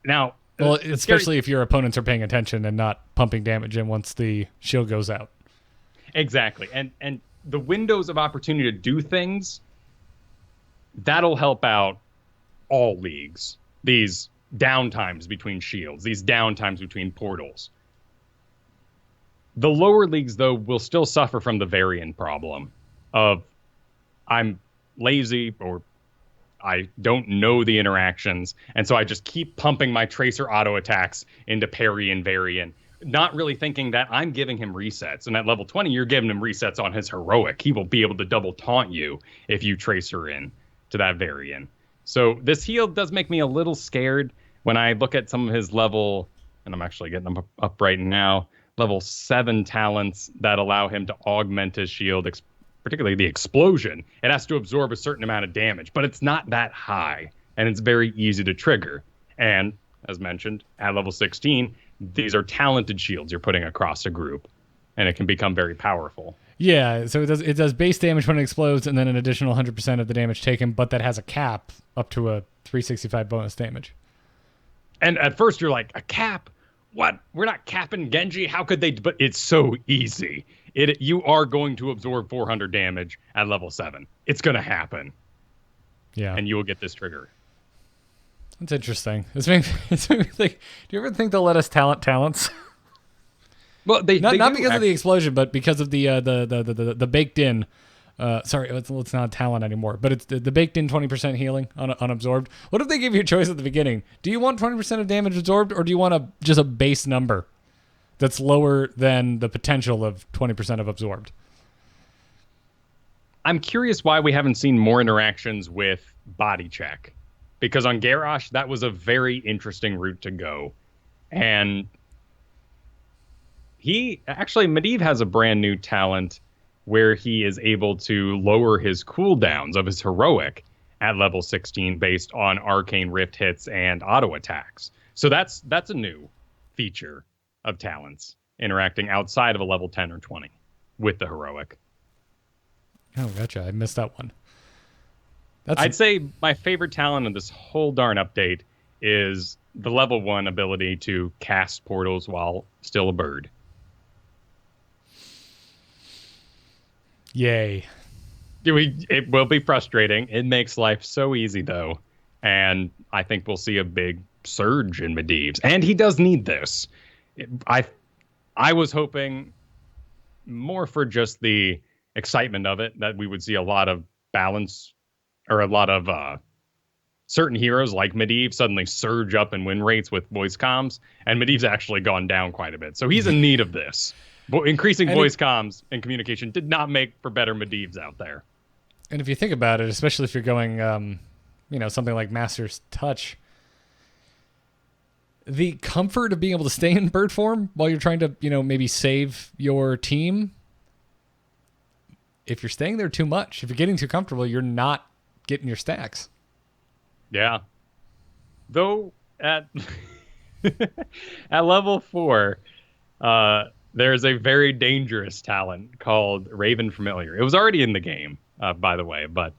Now, well, especially if your opponents are paying attention and not pumping damage in once the shield goes out. Exactly. And the windows of opportunity to do things, that'll help out all leagues. These downtimes between shields, these downtimes between portals. The lower leagues, though, will still suffer from the variant problem of I'm lazy or I don't know the interactions, and so I just keep pumping my Tracer auto attacks into parry and variant, not really thinking that I'm giving him resets. And at level 20, you're giving him resets on his heroic. He will be able to double taunt you if you Tracer in to that variant. So this heal does make me a little scared when I look at some of his level, and I'm actually getting them up right now, level 7 talents that allow him to augment his shield, particularly the explosion. It has to absorb a certain amount of damage, but it's not that high, and it's very easy to trigger. And, as mentioned, at level 16, these are talented shields you're putting across a group, and it can become very powerful. Yeah, so it does base damage when it explodes, and then an additional 100% of the damage taken, but that has a cap up to a 365 bonus damage. And at first you're like, a cap? What? We're not capping Genji? How could they? But it's so easy. You are going to absorb 400 damage at level 7. It's going to happen. Yeah. And you will get this trigger. That's interesting. It's made me think, do you ever think they'll let us talents? Well, they not do, because of the explosion, but because of the baked in. Sorry, it's not a talent anymore, but it's the baked in 20% healing on unabsorbed. What if they give you a choice at the beginning? Do you want 20% of damage absorbed, or do you want just a base number that's lower than the potential of 20% of absorbed? I'm curious why we haven't seen more interactions with body check. Because on Garrosh, that was a very interesting route to go. And Medivh has a brand new talent where he is able to lower his cooldowns of his heroic at level 16 based on arcane rift hits and auto attacks. So that's a new feature of talents interacting outside of a level 10 or 20 with the heroic. Oh, gotcha. I missed that one. I'd say my favorite talent in this whole darn update is the level 1 ability to cast portals while still a bird. Yay. It will be frustrating. It makes life so easy, though. And I think we'll see a big surge in Medivh's. And he does need this. I was hoping more for just the excitement of it, that we would see a lot of balance, or a lot of certain heroes like Medivh suddenly surge up in win rates with voice comms, and Medivh's actually gone down quite a bit. So he's in need of this. Increasing voice comms and communication did not make for better Medivhs out there. And if you think about it, especially if you're going, something like Master's Touch, the comfort of being able to stay in bird form while you're trying to, maybe save your team. If you're staying there too much, if you're getting too comfortable, you're not getting your stacks. Yeah. Though at at level 4, there's a very dangerous talent called Raven Familiar. It was already in the game, by the way, but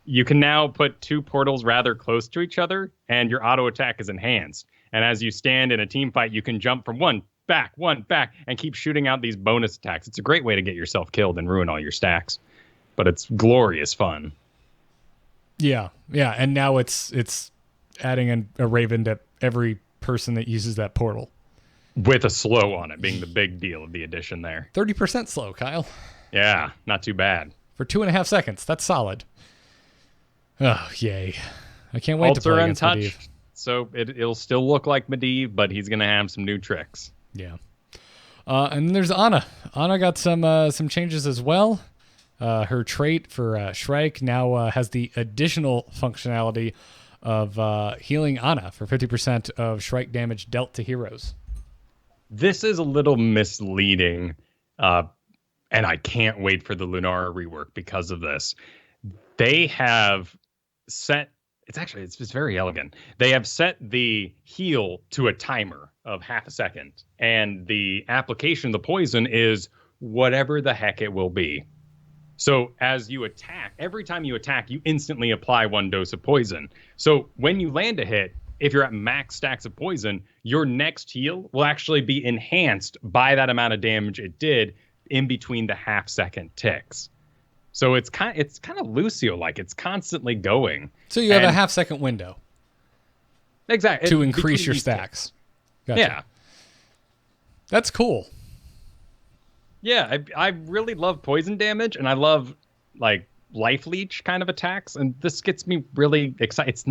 you can now put 2 portals rather close to each other, and your auto attack is enhanced. And as you stand in a team fight, you can jump from one back, and keep shooting out these bonus attacks. It's a great way to get yourself killed and ruin all your stacks, but it's glorious fun. Yeah, and now it's adding a Raven to every person that uses that portal. With a slow on it being the big deal of the addition there. 30% slow, Kyle. Yeah, not too bad. For 2.5 seconds. That's solid. Oh, yay. I can't wait to play against Medivh. So it'll still look like Medivh, but he's going to have some new tricks. Yeah. And then there's Ana. Ana got some changes as well. Her trait for Shrike now has the additional functionality of healing Ana for 50% of Shrike damage dealt to heroes. This is a little misleading, and I can't wait for the Lunara rework because of this. They have set... It's very elegant. They have set the heal to a timer of half a second, and the application of the poison is whatever the heck it will be. So as you attack, every time you attack, you instantly apply 1 dose of poison. So when you land a hit, if you're at max stacks of poison, your next heal will actually be enhanced by that amount of damage it did in between the half-second ticks. So it's kind of Lucio-like. It's constantly going. So you have a half-second window. Exactly. To increase your stacks. Gotcha. Yeah. That's cool. Yeah, I really love poison damage, and I love, life leech kind of attacks, and this gets me really excited.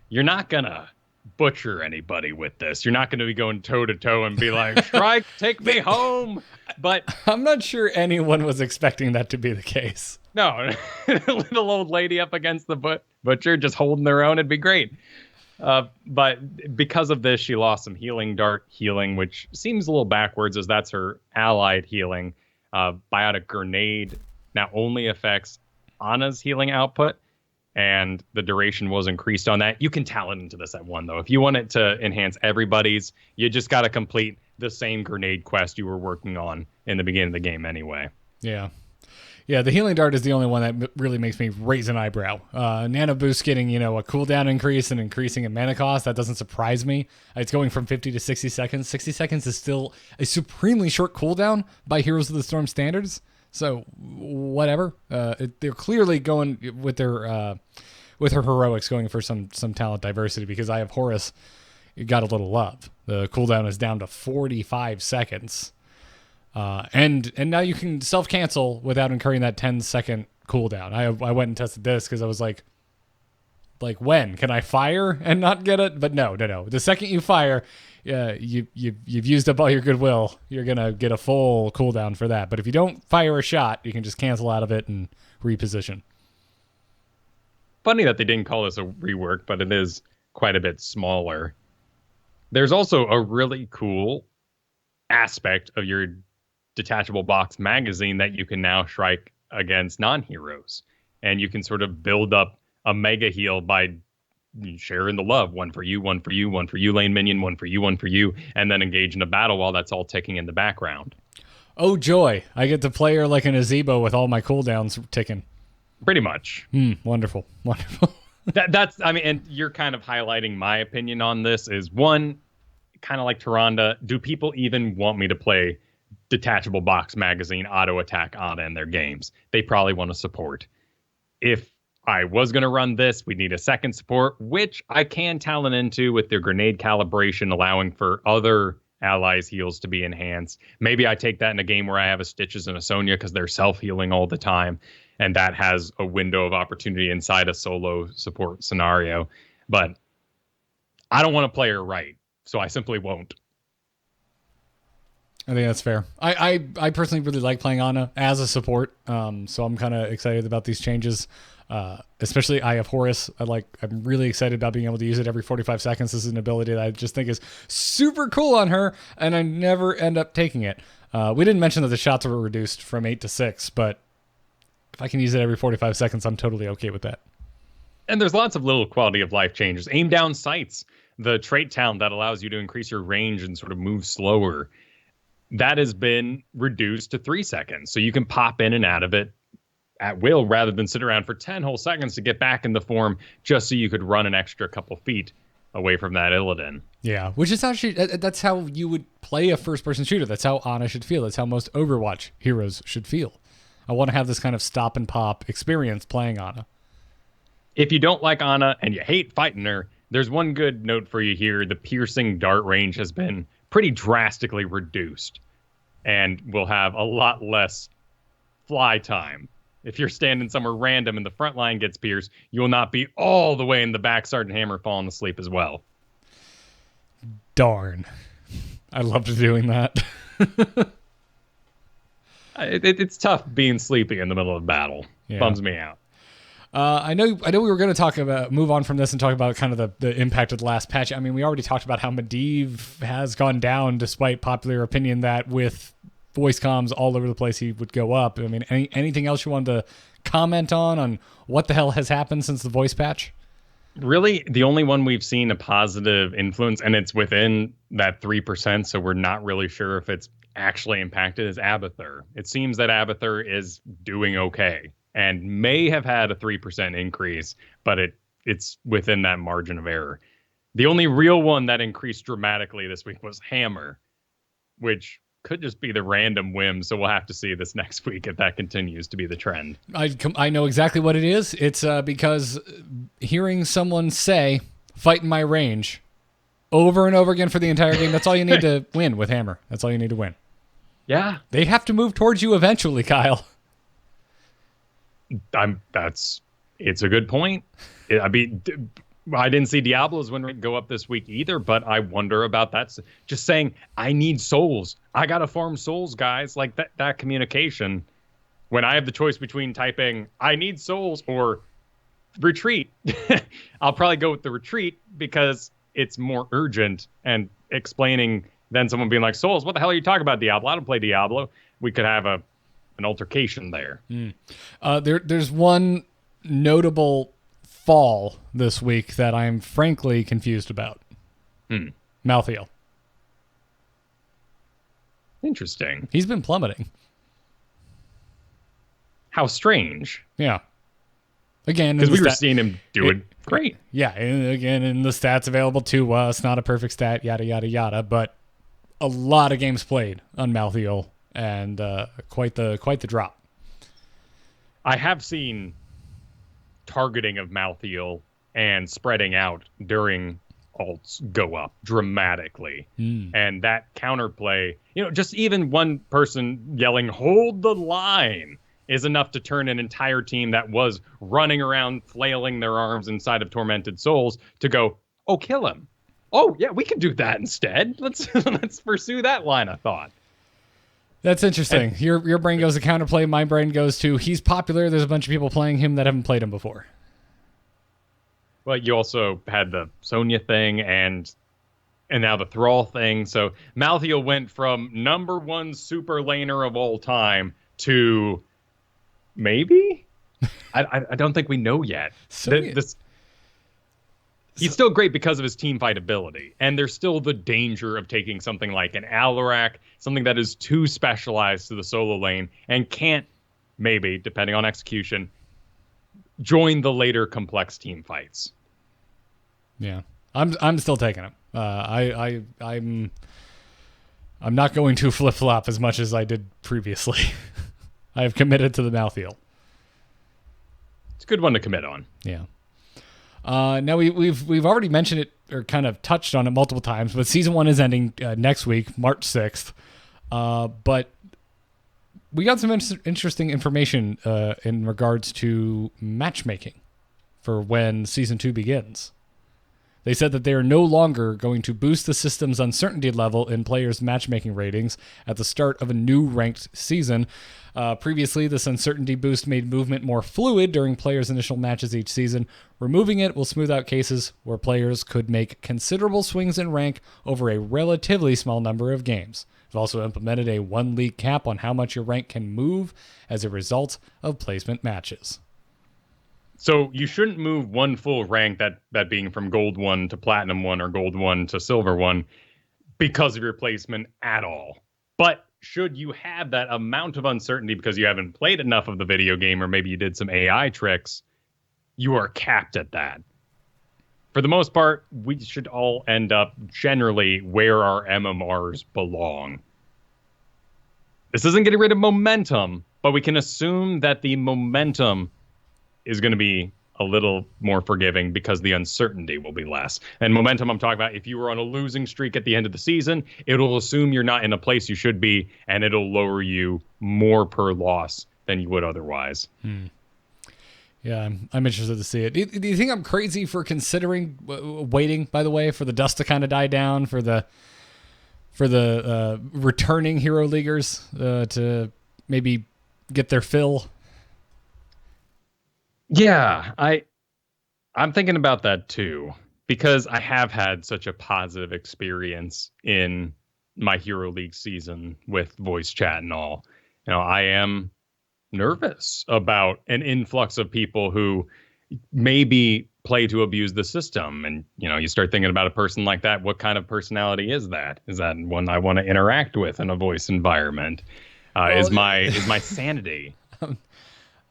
You're not going to butcher anybody with this. You're not going to be going toe-to-toe and be like, Shrike, take me home! But I'm not sure anyone was expecting that to be the case. No, little old lady up against the butcher, just holding their own, it'd be great. But because of this, she lost some healing dart healing, which seems a little backwards as that's her allied healing. Biotic grenade now only affects Ana's healing output, and the duration was increased on that. You can talent into this at 1, though. If you want it to enhance everybody's, you just got to complete the same grenade quest you were working on in the beginning of the game anyway. Yeah. Yeah, the healing dart is the only one that really makes me raise an eyebrow. Nano Boost getting, a cooldown increase and increasing in mana cost, that doesn't surprise me. It's going from 50 to 60 seconds. 60 seconds is still a supremely short cooldown by Heroes of the Storm standards. So, whatever. They're clearly going with her heroics, going for some talent diversity, because I have Horus got a little love. The cooldown is down to 45 seconds. And now you can self-cancel without incurring that 10-second cooldown. I went and tested this because I was like, when? Can I fire and not get it? But no. The second you fire, you've used up all your goodwill. You're going to get a full cooldown for that. But if you don't fire a shot, you can just cancel out of it and reposition. Funny that they didn't call this a rework, but it is quite a bit smaller. There's also a really cool aspect of your detachable box magazine that you can now strike against non-heroes. And you can sort of build up a mega heal by sharing the love. 1 for you, 1 for you, 1 for you, lane minion, 1 for you, 1 for you, and then engage in a battle while that's all ticking in the background. Oh, joy. I get to play her like in a Zebo with all my cooldowns ticking. Pretty much. Wonderful. And you're kind of highlighting my opinion on this is, 1, kind of like Tyrande, do people even want me to play detachable box magazine auto attack Ana in their games? They probably want to support. If I was going to run this, we need a second support, which I can talent into with their grenade calibration, allowing for other allies' heals to be enhanced. Maybe I take that in a game where I have a Stitches and a Sonia because they're self-healing all the time, and that has a window of opportunity inside a solo support scenario. But I don't want to play her right, so I simply won't. I think that's fair. I personally really like playing Ana as a support, so I'm kind of excited about these changes. Especially Eye of Horus. I'm really excited about being able to use it every 45 seconds. This is an ability that I just think is super cool on her, and I never end up taking it. We didn't mention that the shots were reduced from 8 to 6, but if I can use it every 45 seconds, I'm totally okay with that. And there's lots of little quality of life changes. Aim down sights, the trait talent that allows you to increase your range and sort of move slower, that has been reduced to 3 seconds. So you can pop in and out of it at will rather than sit around for 10 whole seconds to get back in the form just so you could run an extra couple feet away from that Illidan. Yeah, which is actually, that's how you would play a first-person shooter. That's how Ana should feel. That's how most Overwatch heroes should feel. I want to have this kind of stop and pop experience playing Ana. If you don't like Ana and you hate fighting her, there's one good note for you here. The piercing dart range has been pretty drastically reduced and will have a lot less fly time. If you're standing somewhere random and the front line gets pierced, you will not be all the way in the back Sergeant Hammer falling asleep as well. Darn. I loved doing that. It's tough being sleepy in the middle of battle. Yeah. Bums me out. I know we were going to move on from this and talk about kind of the impact of the last patch. I mean, we already talked about how Medivh has gone down despite popular opinion that with voice comms all over the place, he would go up. I mean, anything else you wanted to comment on what the hell has happened since the voice patch? Really, the only one we've seen a positive influence, and it's within that 3%, so we're not really sure if it's actually impacted, is Abathur. It seems that Abathur is doing okay and may have had a 3% increase, but it's within that margin of error. The only real one that increased dramatically this week was Hammer, which could just be the random whim, so we'll have to see this next week if that continues to be the trend. I know exactly what it is. It's because hearing someone say, fight in my range, over and over again for the entire game, that's all you need to win with Hammer. That's all you need to win. Yeah. They have to move towards you eventually, Kyle. It's a good point. I mean, I didn't see Diablo's win rate go up this week either, but I wonder about that. Just saying, I need souls. I got to farm souls, guys. Like that communication. When I have the choice between typing, I need souls or retreat, I'll probably go with the retreat because it's more urgent and explaining than someone being like, souls, what the hell are you talking about, Diablo? I don't play Diablo. We could have an altercation there. There's one notable fall this week that I'm frankly confused about. Malthael. Interesting. He's been plummeting. How strange. Yeah. Again, because we were seeing him do it great. Yeah, and again, in the stats available to us, not a perfect stat, yada, yada, yada, but a lot of games played on Malthael and quite the drop. I have seen targeting of Malthael and spreading out during alts go up dramatically. And that counterplay, just even one person yelling, hold the line, is enough to turn an entire team that was running around flailing their arms inside of Tormented Souls to go, oh, kill him. Oh, yeah, we can do that instead. Let's pursue that line of thought. That's interesting. Your brain goes to counterplay. My brain goes to he's popular. There's a bunch of people playing him that haven't played him before. Well, you also had the Sonia thing and now the Thrall thing. So Malthael went from number one super laner of all time to maybe? I don't think we know yet. He's still great because of his team fight ability. And there's still the danger of taking something like an Alarak, something that is too specialized to the solo lane and can't, maybe, depending on execution, join the later complex team fights. Yeah. I'm still taking him. I'm not going to flip-flop as much as I did previously. I have committed to the Malthael. It's a good one to commit on. Yeah. Now we've already mentioned it or kind of touched on it multiple times, but season 1 is ending next week, March 6th. But we got some interesting information in regards to matchmaking for when season 2 begins. They said that they are no longer going to boost the system's uncertainty level in players' matchmaking ratings at the start of a new ranked season. Previously, this uncertainty boost made movement more fluid during players' initial matches each season. Removing it will smooth out cases where players could make considerable swings in rank over a relatively small number of games. We've also implemented a 1 league cap on how much your rank can move as a result of placement matches. So you shouldn't move one full rank, that being from gold 1 to platinum 1 or gold 1 to silver 1, because of your placement at all. But should you have that amount of uncertainty because you haven't played enough of the video game, or maybe you did some AI tricks, you are capped at that. For the most part, we should all end up generally where our MMRs belong. This isn't getting rid of momentum, but we can assume that the momentum is going to be a little more forgiving because the uncertainty will be less. And momentum, I'm talking about if you were on a losing streak at the end of the season, it'll assume you're not in a place you should be, and it'll lower you more per loss than you would otherwise. Yeah, I'm interested to see it. Do you think I'm crazy for considering waiting, by the way, for the dust to kind of die down, for the returning Hero Leaguers to maybe get their fill? Yeah, I'm thinking about that too, because I have had such a positive experience in my Hero League season with voice chat and all. I am nervous about an influx of people who maybe play to abuse the system. And, you start thinking about a person like that. What kind of personality is that? Is that one I want to interact with in a voice environment? Is my sanity?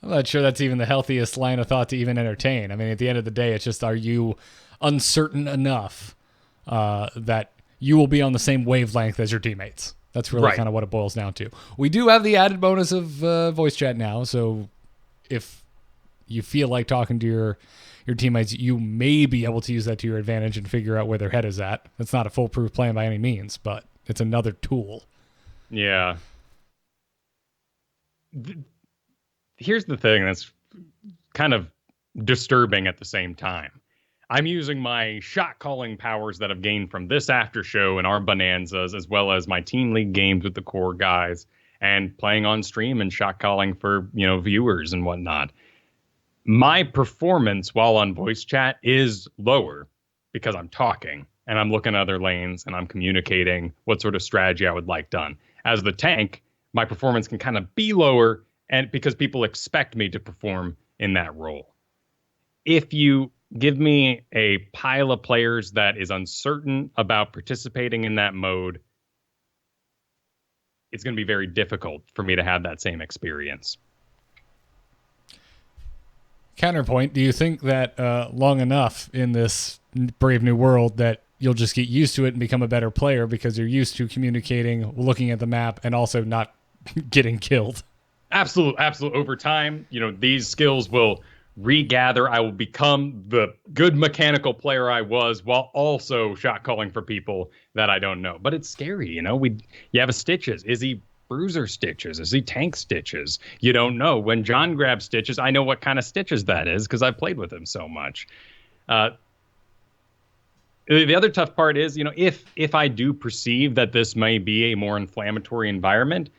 I'm not sure that's even the healthiest line of thought to even entertain. I mean, at the end of the day, it's just, are you uncertain enough that you will be on the same wavelength as your teammates? That's really kind of what it boils down to. We do have the added bonus of voice chat now, so if you feel like talking to your teammates, you may be able to use that to your advantage and figure out where their head is at. It's not a foolproof plan by any means, but it's another tool. Yeah. Here's the thing that's kind of disturbing at the same time. I'm using my shot calling powers that I've gained from this after show and our bonanzas, as well as my team league games with the core guys, and playing on stream and shot calling for, viewers and whatnot. My performance while on voice chat is lower because I'm talking and I'm looking at other lanes and I'm communicating what sort of strategy I would like done. As the tank, my performance can kind of be lower, and because people expect me to perform in that role. If you give me a pile of players that is uncertain about participating in that mode, it's going to be very difficult for me to have that same experience. Counterpoint, do you think that long enough in this brave new world that you'll just get used to it and become a better player because you're used to communicating, looking at the map, and also not getting killed? Absolute. Over time, these skills will regather. I will become the good mechanical player I was while also shot calling for people that I don't know. But it's scary, you have a Stitches. Is he Bruiser Stitches? Is he Tank Stitches? You don't know. When John grabs Stitches, I know what kind of Stitches that is because I've played with him so much. The other tough part is, if I do perceive that this may be a more inflammatory environment,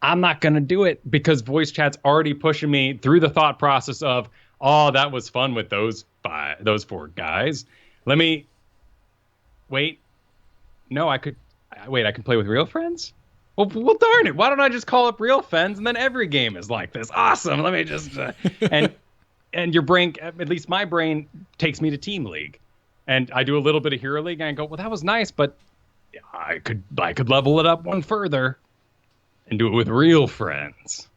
I'm not going to do it because voice chat's already pushing me through the thought process of, oh, that was fun with those 4 guys. Let me wait. No, I can play with real friends. Well, darn it. Why don't I just call up real friends and then every game is like this? Awesome. Let me just and your brain, at least my brain, takes me to Team League, and I do a little bit of Hero League and I go, well, that was nice, but I could level it up one further and do it with real friends.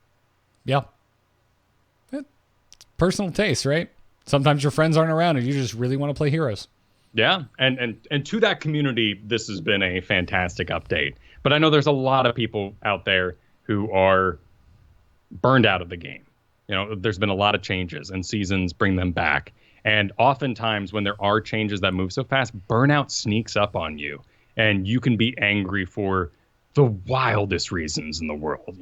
Yeah. It's personal taste, right? Sometimes your friends aren't around and you just really want to play heroes. Yeah, and to that community, this has been a fantastic update. But I know there's a lot of people out there who are burned out of the game. There's been a lot of changes and seasons bring them back. And oftentimes when there are changes that move so fast, burnout sneaks up on you and you can be angry for the wildest reasons in the world.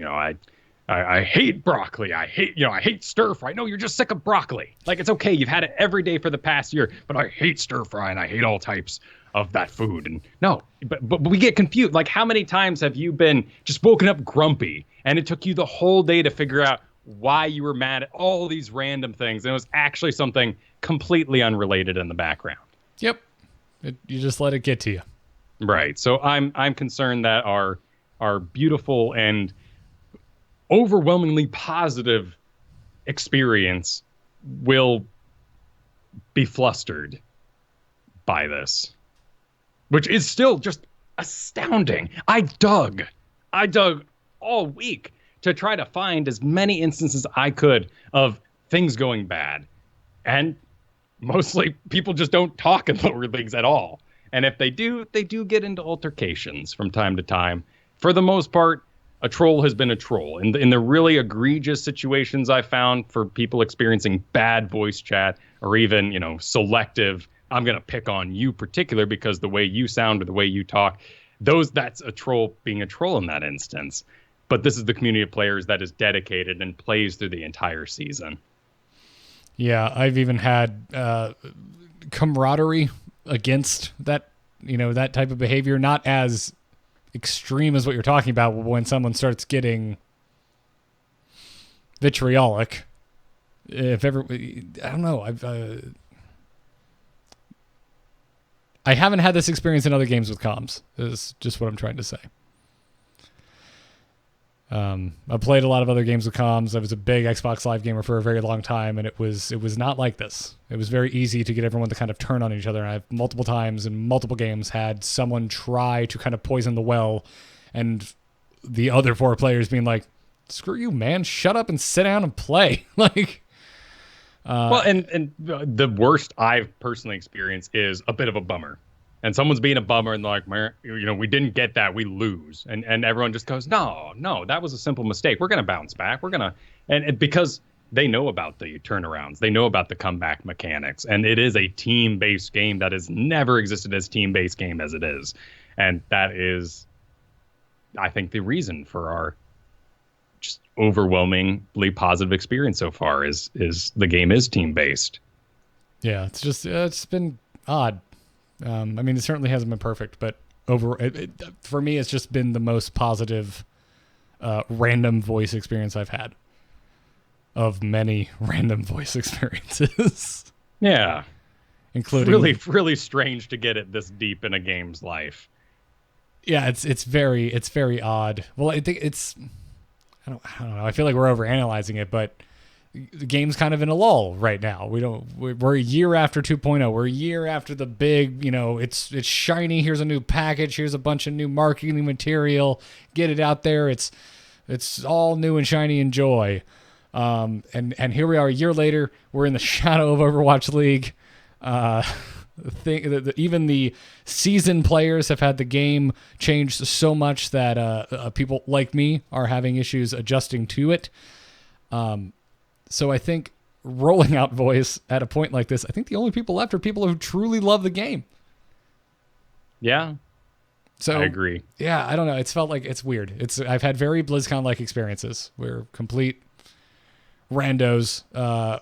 I hate broccoli. I hate stir fry. No, you're just sick of broccoli. Like, it's okay. You've had it every day for the past year, but I hate stir fry and I hate all types of that food. And no, but we get confused. Like, how many times have you been just woken up grumpy and it took you the whole day to figure out why you were mad at all these random things? And it was actually something completely unrelated in the background. Yep. You just let it get to you. Right. So I'm concerned that our beautiful and overwhelmingly positive experience will be flustered by this, which is still just astounding. I dug all week to try to find as many instances I could of things going bad. And mostly people just don't talk in lower leagues at all. And if they do get into altercations from time to time. For the most part, a troll has been a troll. In the really egregious situations I found for people experiencing bad voice chat or even, selective, I'm going to pick on you particular because the way you sound or the way you talk, that's a troll being a troll in that instance. But this is the community of players that is dedicated and plays through the entire season. Yeah, I've even had camaraderie against that, that type of behavior, not as extreme as what you're talking about when someone starts getting vitriolic. I don't know. I haven't had this experience in other games with comms, is just what I'm trying to say. I played a lot of other games with comms. I was a big Xbox Live gamer for a very long time, and it was not like this. It was very easy to get everyone to kind of turn on each other. And I've multiple times in multiple games had someone try to kind of poison the well, and the other 4 players being like, "Screw you, man! Shut up and sit down and play." Like, well, and the worst I've personally experienced is a bit of a bummer. And someone's being a bummer and like, we didn't get that. We lose. And everyone just goes, no, that was a simple mistake. We're going to bounce back. We're going to. And because they know about the turnarounds. They know about the comeback mechanics. And it is a team-based game that has never existed as team-based game as it is. And that is, I think, the reason for our just overwhelmingly positive experience so far is the game is team-based. Yeah, it's just, it's been odd. It certainly hasn't been perfect, but for me, it's just been the most positive random voice experience I've had of many random voice experiences. Yeah. Including really, really strange to get it this deep in a game's life. Yeah, it's very odd. Well, I think I don't know. I feel like we're overanalyzing it, but the game's kind of in a lull right now. We're a year after 2.0. We're a year after the big, it's shiny. Here's a new package. Here's a bunch of new marketing material. Get it out there. It's all new and shiny and joy. And here we are a year later. We're in the shadow of Overwatch League. Even the seasoned players have had the game changed so much that people like me are having issues adjusting to it. So I think rolling out voice at a point like this, I think the only people left are people who truly love the game. Yeah. So I agree. Yeah, I don't know. It's felt like it's weird. I've had very BlizzCon-like experiences where complete randos,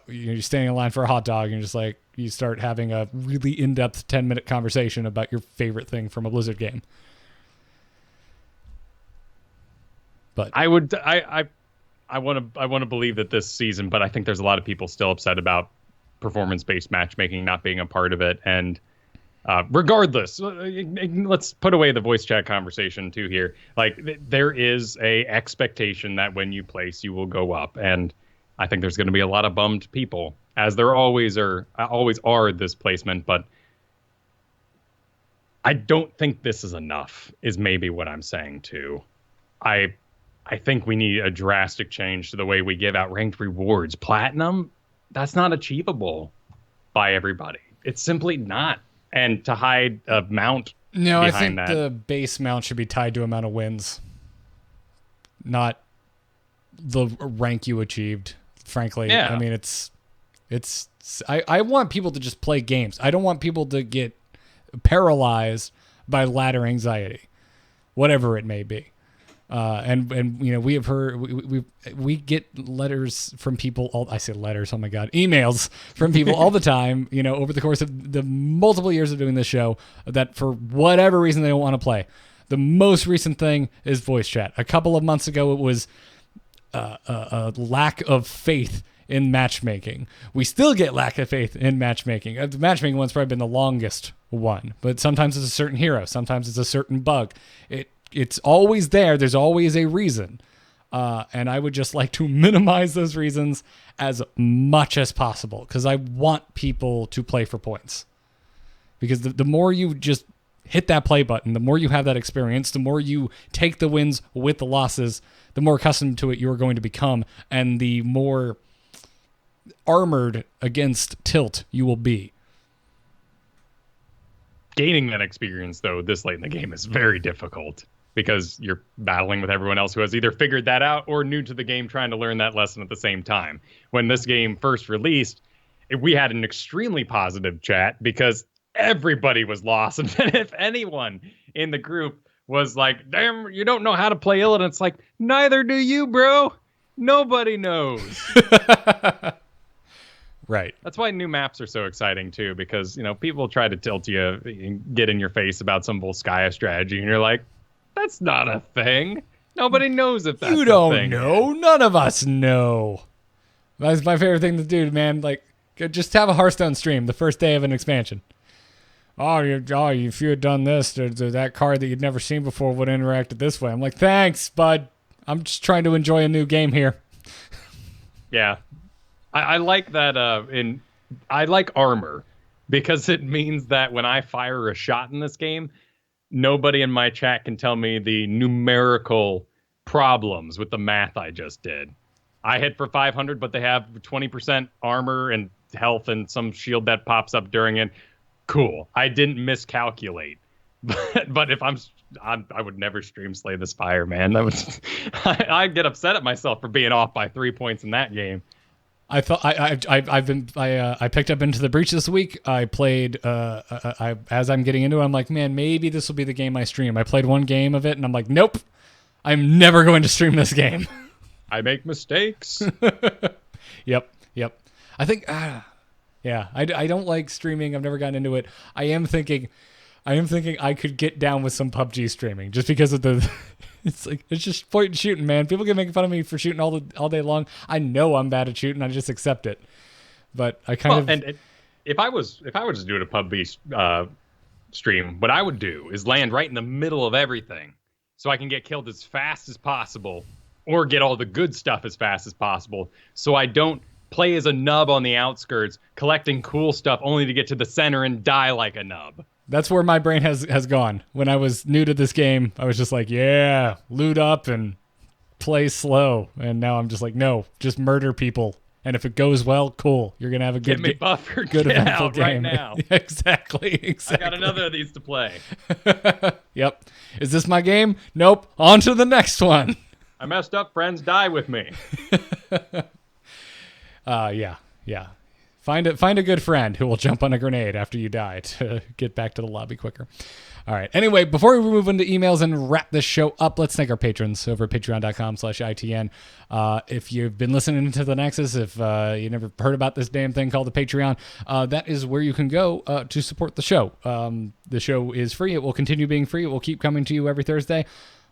you're standing in line for a hot dog and you're just like, you start having a really in-depth 10-minute conversation about your favorite thing from a Blizzard game. But I want to believe that this season, but I think there's a lot of people still upset about performance-based matchmaking not being a part of it. And regardless, let's put away the voice chat conversation too here. Like, there is a expectation that when you place, you will go up, and I think there's going to be a lot of bummed people, as there always are this placement. But I don't think this is enough, is maybe what I'm saying too. I think we need a drastic change to the way we give out ranked rewards. Platinum, that's not achievable by everybody. It's simply not. And to hide a mount no, I think that, the base mount should be tied to amount of wins, not the rank you achieved. Frankly, yeah. I mean, I want people to just play games. I don't want people to get paralyzed by ladder anxiety, whatever it may be. And you know, we have heard we get letters from people. I say letters. Oh my God, emails from people all the time. You know, over the course of the multiple years of doing this show, that for whatever reason they don't want to play. The most recent thing is voice chat. A couple of months ago, it was a lack of faith in matchmaking. We still get lack of faith in matchmaking. The matchmaking one's probably been the longest one, but sometimes it's a certain hero. Sometimes it's a certain bug. It's always there. There's always a reason. And I would just like to minimize those reasons as much as possible because I want people to play for points. Because the more you just hit that play button, the more you have that experience, the more you take the wins with the losses, the more accustomed to it you're going to become, and the more armored against tilt you will be. Gaining that experience, though, this late in the game is very difficult because you're battling with everyone else who has either figured that out or new to the game trying to learn that lesson at the same time. When this game first released, we had an extremely positive chat because everybody was lost. And then if anyone in the group was like, damn, you don't know how to play Illidan, it's like, neither do you, bro. Nobody knows. Right. That's why new maps are so exciting, too, because, you know, people try to tilt you and get in your face about some Volskaya strategy, and you're like, that's not a thing. Nobody knows if that's a thing. You don't know. None of us know. That's my favorite thing to do, man. Like, just have a Hearthstone stream the first day of an expansion. If you had done this, that card that you'd never seen before would have interacted this way. I'm like, thanks, bud. I'm just trying to enjoy a new game here. Yeah. I like that I like armor because it means that when I fire a shot in this game, nobody in my chat can tell me the numerical problems with the math I just did. I hit for 500, but they have 20% armor and health and some shield that pops up during it. Cool. I didn't miscalculate. But if I would never stream Slay the Spire, man. I'd get upset at myself for being off by 3 points in that game. I thought I picked up Into the Breach this week. I played as I'm getting into it, I'm like, man, maybe this will be the game I stream. I played one game of it and I'm like, nope, I'm never going to stream this game. I make mistakes. Yep. I think yeah, I don't like streaming. I've never gotten into it. I am thinking I could get down with some PUBG streaming just because of the it's just point and shooting, man. People can make fun of me for shooting all day long. I know I'm bad at shooting. I just accept it. But I and if I was to do a PUBG stream, what I would do is land right in the middle of everything so I can get killed as fast as possible or get all the good stuff as fast as possible so I don't play as a nub on the outskirts collecting cool stuff only to get to the center and die like a nub. That's where my brain has gone. When I was new to this game, I was just like, yeah, loot up and play slow. And now I'm just like, no, just murder people. And if it goes well, cool. You're going to have a good, get me buffered. Good Get eventful out game. Right now. Exactly. I got another of these to play. Yep. Is this my game? Nope. On to the next one. I messed up. Friends, die with me. Yeah. Find a good friend who will jump on a grenade after you die to get back to the lobby quicker. All right. Anyway, before we move into emails and wrap this show up, let's thank our patrons over at patreon.com/ITN. If you've been listening to the Nexus, if you never heard about this damn thing called the Patreon, that is where you can go to support the show. The show is free. It will continue being free. It will keep coming to you every Thursday.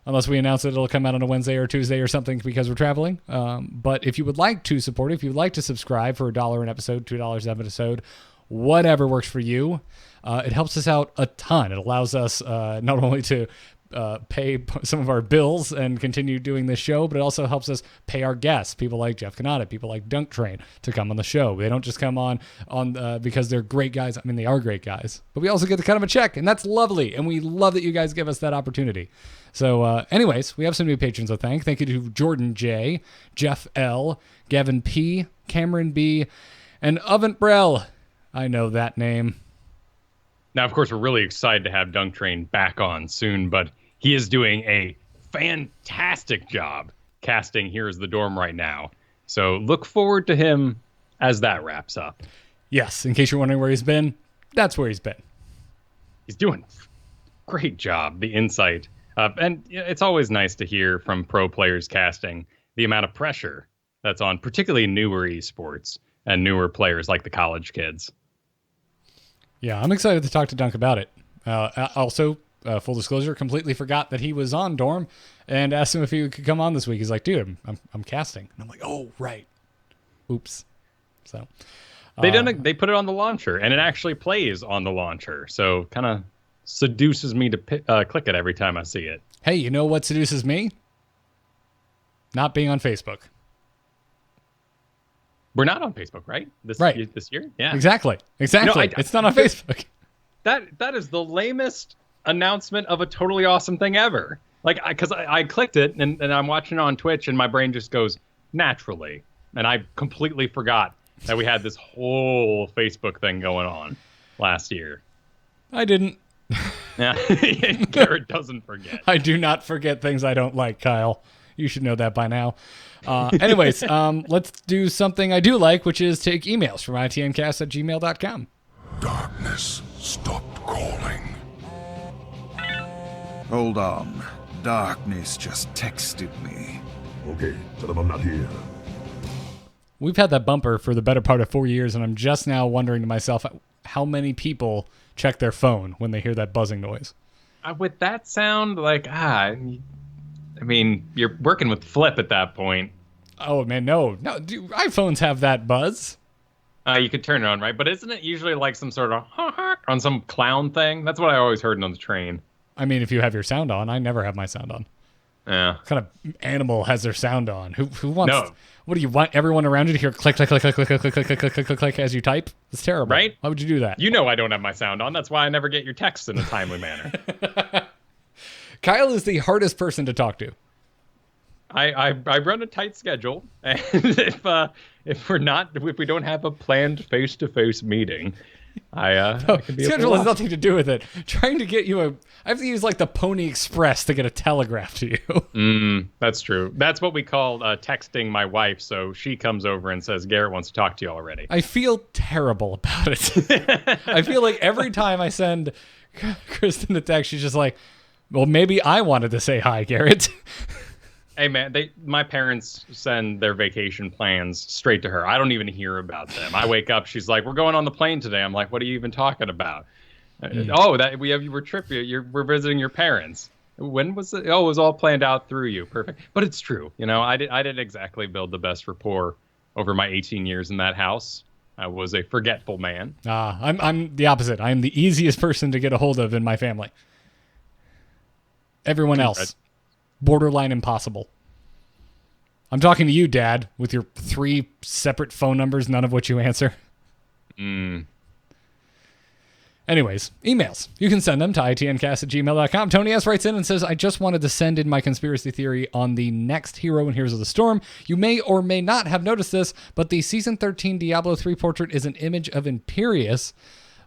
Unless we announce that it'll come out on a Wednesday or Tuesday or something because we're traveling. But if you would like to support it, if you'd like to subscribe for $1 an episode, $2 an episode, whatever works for you, it helps us out a ton. It allows us not only to pay some of our bills and continue doing this show, but it also helps us pay our guests, people like Jeff Canada, people like Dunk Train, to come on the show. They don't just come on because they're great guys. I mean, they are great guys, but we also get to cut them a check, and that's lovely, and we love that you guys give us that opportunity. So anyways, we have some new patrons to thank. Thank you to Jordan J, Jeff L, Gavin P, Cameron B, and Ovent Brell. I know that name. Now, of course, we're really excited to have Dunk Train back on soon, but he is doing a fantastic job casting Here's the Dorm right now. So look forward to him as that wraps up. Yes, in case you're wondering where he's been, that's where he's been. He's doing a great job. The insight And it's always nice to hear from pro players casting the amount of pressure that's on particularly newer esports and newer players like the college kids. Yeah, I'm excited to talk to Dunk about it. Also, full disclosure, completely forgot that he was on Dorm and asked him if he could come on this week. He's like, dude, I'm casting. And I'm like, oh, right. Oops. So They put it on the launcher, and it actually plays on the launcher. So kind of seduces me to click it every time I see it. Hey, you know what seduces me? Not being on Facebook. We're not on Facebook, right? This year? Yeah. Exactly. It's not on Facebook. That is the lamest announcement of a totally awesome thing ever. Like, because I clicked it, and I'm watching it on Twitch, and my brain just goes, naturally. And I completely forgot that we had this whole Facebook thing going on last year. I didn't. Yeah, Garrett doesn't forget. I do not forget things I don't like, Kyle. You should know that by now. Anyways, let's do something I do like, which is take emails from itncast@gmail.com. Darkness stopped calling. Hold on. Darkness just texted me. Okay, tell him I'm not here. We've had that bumper for the better part of 4 years, and I'm just now wondering to myself how many people check their phone when they hear that buzzing noise. With that sound, I mean, you're working with Flip at that point. Oh, man, no. Dude, iPhones have that buzz. You could turn it on, right? But isn't it usually like some sort of on some clown thing? That's what I always heard on the train. I mean, if you have your sound on, I never have my sound on. Yeah. What kind of animal has their sound on? Who wants? No. What do you want everyone around you to hear? Click, click, click, click, click, click, click, click, click, click, click as you type. It's terrible, right? Why would you do that? You know I don't have my sound on. That's why I never get your texts in a timely manner. Kyle is the hardest person to talk to. I run a tight schedule, and if we don't have a planned face-to-face meeting, I can be schedule has nothing to do with it. Trying to get you I have to use like the Pony Express to get a telegraph to you. That's true. That's what we call texting my wife. So she comes over and says, Garrett wants to talk to you already. I feel terrible about it. I feel like every time I send Kristen a text, she's just like, well, maybe I wanted to say hi, Garrett. Hey, man, my parents send their vacation plans straight to her. I don't even hear about them. I wake up, she's like, we're going on the plane today. I'm like, what are you even talking about? Oh, that we're tripping. We're visiting your parents. When was it? Oh, it was all planned out through you. Perfect. But it's true. You know, I didn't exactly build the best rapport over my 18 years in that house. I was a forgetful man. I'm the opposite. I'm the easiest person to get a hold of in my family. Everyone else, borderline impossible. I'm talking to you, Dad, with your 3 separate phone numbers, none of which you answer. Anyways, emails. You can send them to itncast@gmail.com. Tony S. writes in and says, I just wanted to send in my conspiracy theory on the next hero in Heroes of the Storm. You may or may not have noticed this, but the Season 13 Diablo 3 portrait is an image of Imperius.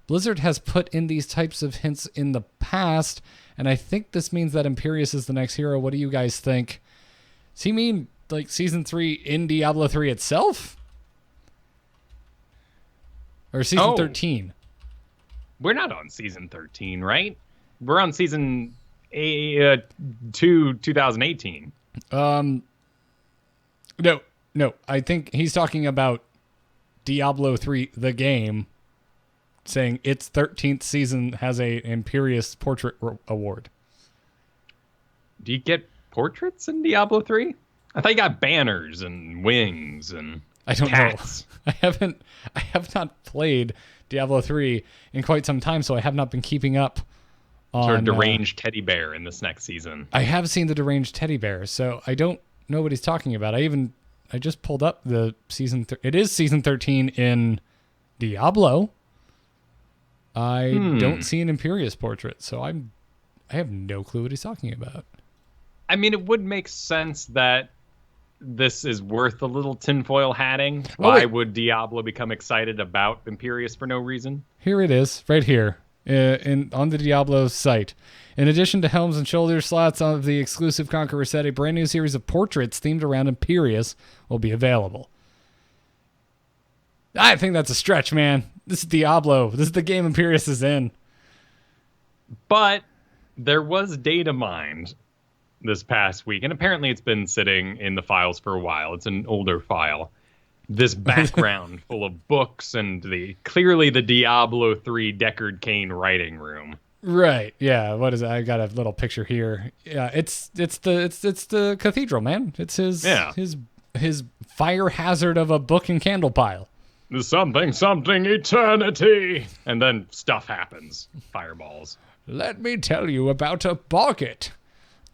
Blizzard has put in these types of hints in the past, and I think this means that Imperius is the next hero. What do you guys think? Does he mean like Season 3 in Diablo 3 itself? Or Season 13? We're not on Season 13, right? We're on Season 2018. No. I think he's talking about Diablo 3, the game, saying its 13th season has a Imperius Portrait Award. Do you get portraits in Diablo 3? I thought you got banners and wings and I don't cats. know. I have not played Diablo 3 in quite some time, so I have not been keeping up on sort of deranged teddy bear in this next season. I have seen the deranged teddy bear, so I don't know what he's talking about. I just pulled up the season. It is Season 13 in Diablo. I don't see an Imperius portrait, so I have no clue what he's talking about. I mean, it would make sense that this is worth a little tinfoil hatting. Why would Diablo become excited about Imperius for no reason? Here it is, right here, on the Diablo site. In addition to helms and shoulder slots of the exclusive Conqueror set, a brand new series of portraits themed around Imperius will be available. I think that's a stretch, man. This is Diablo. This is the game Imperius is in. But there was data mined this past week, and apparently it's been sitting in the files for a while. It's an older file. This background full of books and clearly the Diablo 3 Deckard Cain writing room. Right. Yeah. What is it? I got a little picture here. Yeah. It's the cathedral, man. It's his fire hazard of a book and candle pile. Something eternity, and then stuff happens. Fireballs. Let me tell you about a boggart.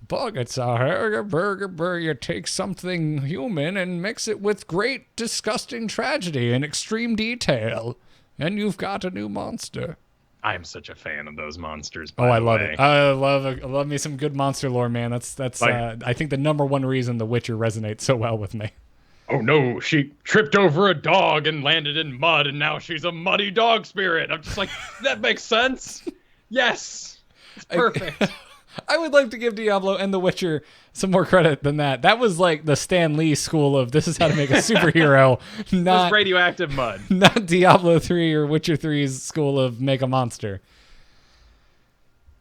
Boggarts are burger. You take something human and mix it with great, disgusting tragedy and extreme detail, and you've got a new monster. I am such a fan of those monsters. I love it. I love me some good monster lore, man. That's I think the number one reason The Witcher resonates so well with me. Oh no, she tripped over a dog and landed in mud, and now she's a muddy dog spirit. I'm just like, that makes sense. Yes, it's perfect. I would like to give Diablo and The Witcher some more credit than that. That was like the Stan Lee school of this is how to make a superhero, not radioactive mud. Not Diablo 3 or Witcher 3's school of make a monster.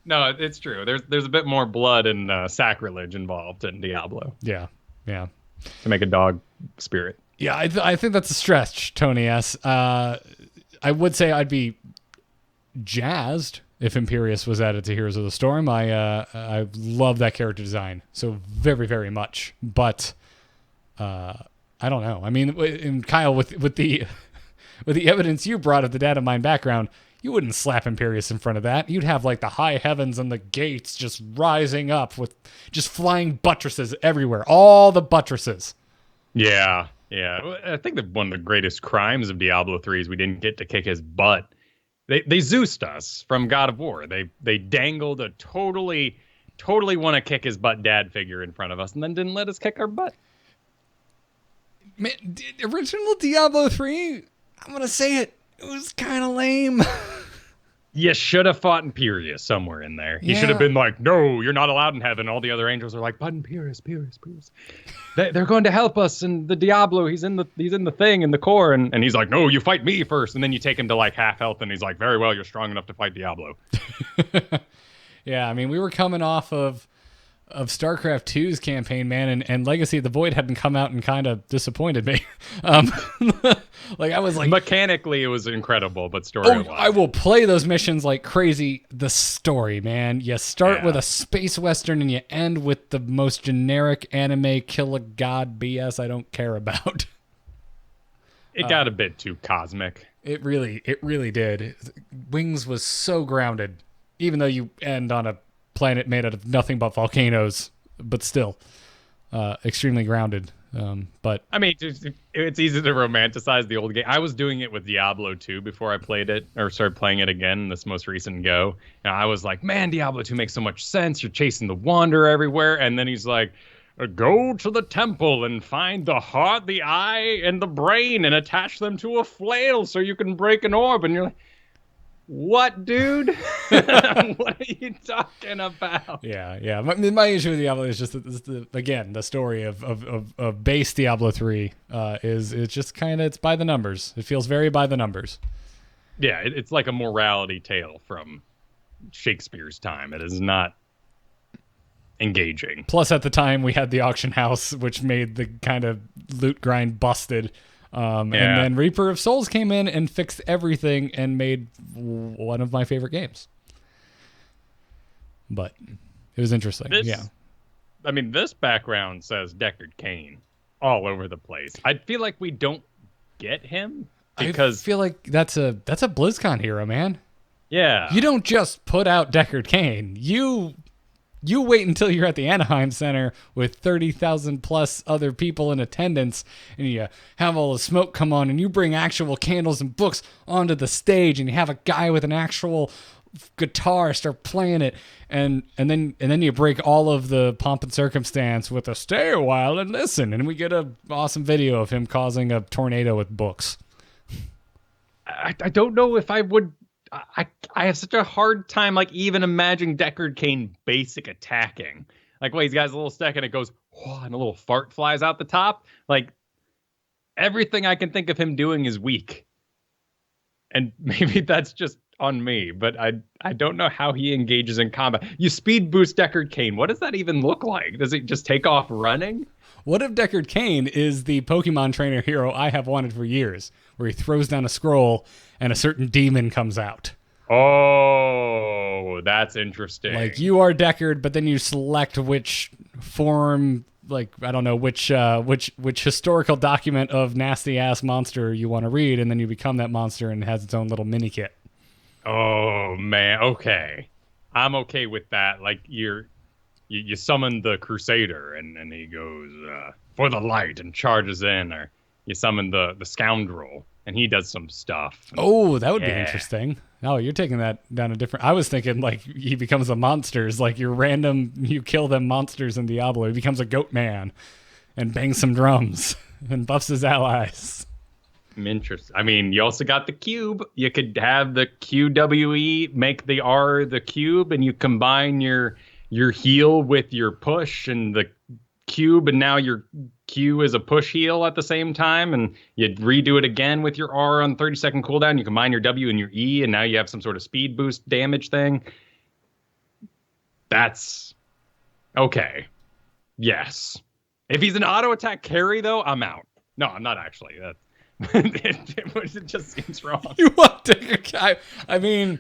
No, it's true. There's a bit more blood and sacrilege involved in Diablo. Yeah. To make a dog spirit. Yeah, I think that's a stretch, Tony S. I would say I'd be jazzed if Imperius was added to Heroes of the Storm. I love that character design so very, very much. But I don't know. I mean, and Kyle, with the evidence you brought of the data mine background, you wouldn't slap Imperius in front of that. You'd have like the high heavens and the gates just rising up with just flying buttresses everywhere. All the buttresses. Yeah. I think that one of the greatest crimes of Diablo 3 is we didn't get to kick his butt. They Zeused us from God of War. They dangled a totally want to kick his butt dad figure in front of us and then didn't let us kick our butt. Man, original Diablo 3, I'm going to say it was kind of lame. You should have fought Imperius somewhere in there. He should have been like, no, you're not allowed in heaven. All the other angels are like, but Imperius. They're going to help us. And the Diablo, he's in the thing, in the core. And he's like, no, you fight me first. And then you take him to like half health. And he's like, very well, you're strong enough to fight Diablo. Yeah, I mean, we were coming off of StarCraft 2's campaign, man, and Legacy of the Void hadn't come out and kind of disappointed me. Like I was like, mechanically it was incredible, but story-wise, I will play those missions like crazy. The story, man, you start with a space western and you end with the most generic anime kill a god BS I don't care about. It got a bit too cosmic. It really did. Wings was so grounded, even though you end on a planet made out of nothing but volcanoes, but still extremely grounded. But I mean, it's easy to romanticize the old game. I was doing it with Diablo 2 before I played it or started playing it again this most recent go. And I was like, man, Diablo 2 makes so much sense. You're chasing the Wanderer everywhere. And then he's like, go to the temple and find the heart, the eye, and the brain and attach them to a flail so you can break an orb. And you're like, what, dude? What are you talking about? Yeah. My issue with Diablo is just the story of base Diablo 3 is it's just kind of, it's by the numbers. It feels very by the numbers. Yeah, it's like a morality tale from Shakespeare's time. It is not engaging. Plus, at the time, we had the auction house, which made the kind of loot grind busted. And then Reaper of Souls came in and fixed everything and made one of my favorite games. But it was interesting. I mean, this background says Deckard Cain all over the place. I feel like we don't get him because I feel like that's a BlizzCon hero, man. Yeah. You don't just put out Deckard Cain. You wait until you're at the Anaheim Center with 30,000 plus other people in attendance and you have all the smoke come on and you bring actual candles and books onto the stage and you have a guy with an actual guitar start playing it and then you break all of the pomp and circumstance with a stay a while and listen and we get an awesome video of him causing a tornado with books. I don't know if I would. I have such a hard time, like, even imagining Deckard Cain basic attacking. Like, well, he's got his little stack and it goes, whoa, and a little fart flies out the top. Like, everything I can think of him doing is weak. And maybe that's just on me, but I don't know how he engages in combat. You speed boost Deckard Cain. What does that even look like? Does it just take off running? What if Deckard Cain is the Pokemon trainer hero I have wanted for years, where he throws down a scroll and a certain demon comes out? Oh, that's interesting. Like, you are Deckard, but then you select which form, like, I don't know, which historical document of nasty-ass monster you want to read, and then you become that monster and it has its own little mini-kit. Oh, man. Okay. I'm okay with that. Like, you summon the Crusader, and he goes, for the light, and charges in, or you summon the Scoundrel, and he does some stuff. Oh, that would be interesting. Oh, you're taking that down a different... I was thinking, like, he becomes a monsters, like you kill them monsters in Diablo. He becomes a goat man and bangs some drums and buffs his allies. Interesting. I mean, you also got the cube. You could have the QWE, make the R the cube, and you combine your heal with your push and the cube, and now your Q is a push heal at the same time, and you redo it again with your R on 30-second cooldown. You combine your W and your E, and now you have some sort of speed boost damage thing. That's okay. Yes. If he's an auto attack carry, though, I'm out. No, I'm not actually. It just seems wrong. You want to... I mean...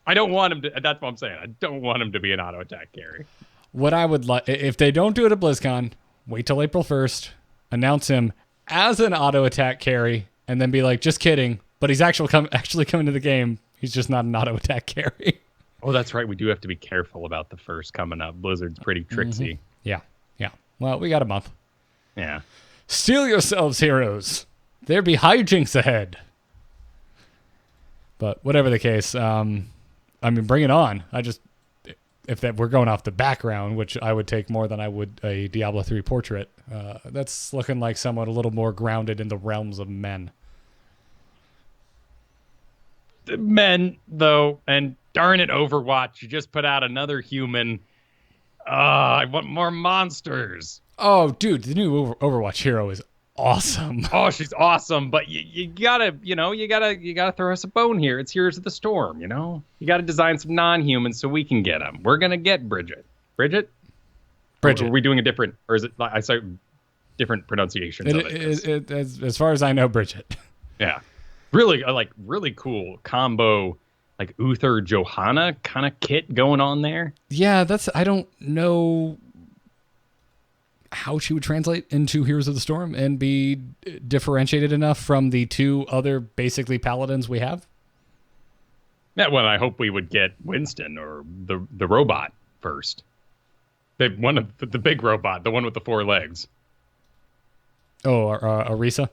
I don't want him to... That's what I'm saying. I don't want him to be an auto attack carry. What I would like... If they don't do it at BlizzCon, wait till April 1st, announce him as an auto attack carry, and then be like, just kidding, but he's actually coming to the game. He's just not an auto attack carry. Oh, that's right. We do have to be careful about the first coming up. Blizzard's pretty tricksy. Mm-hmm. Yeah. Well, we got a month. Yeah. Steel yourselves, heroes. There be hijinks ahead. But whatever the case, I mean, bring it on. If we're going off the background, which I would take more than I would a Diablo 3 portrait, that's looking like someone a little more grounded in the realms of men. Men, though, and darn it, Overwatch, you just put out another human. I want more monsters. Oh, dude, the new Overwatch hero is awesome. Oh, she's awesome, but you gotta throw us a bone here. It's Heroes of the Storm, You gotta design some non-humans so we can get them. We're gonna get Bridget. Bridget. Or are we doing a different, or is it? I saw different pronunciations of it. As far as I know, Bridget. Yeah, really, really cool combo, like Uther Johanna kind of kit going on there. Yeah, I don't know how she would translate into Heroes of the Storm and be differentiated enough from the two other basically paladins we have. Yeah, well, I hope we would get Winston or the robot first. The big robot, the one with the 4 legs. Oh, Orisa?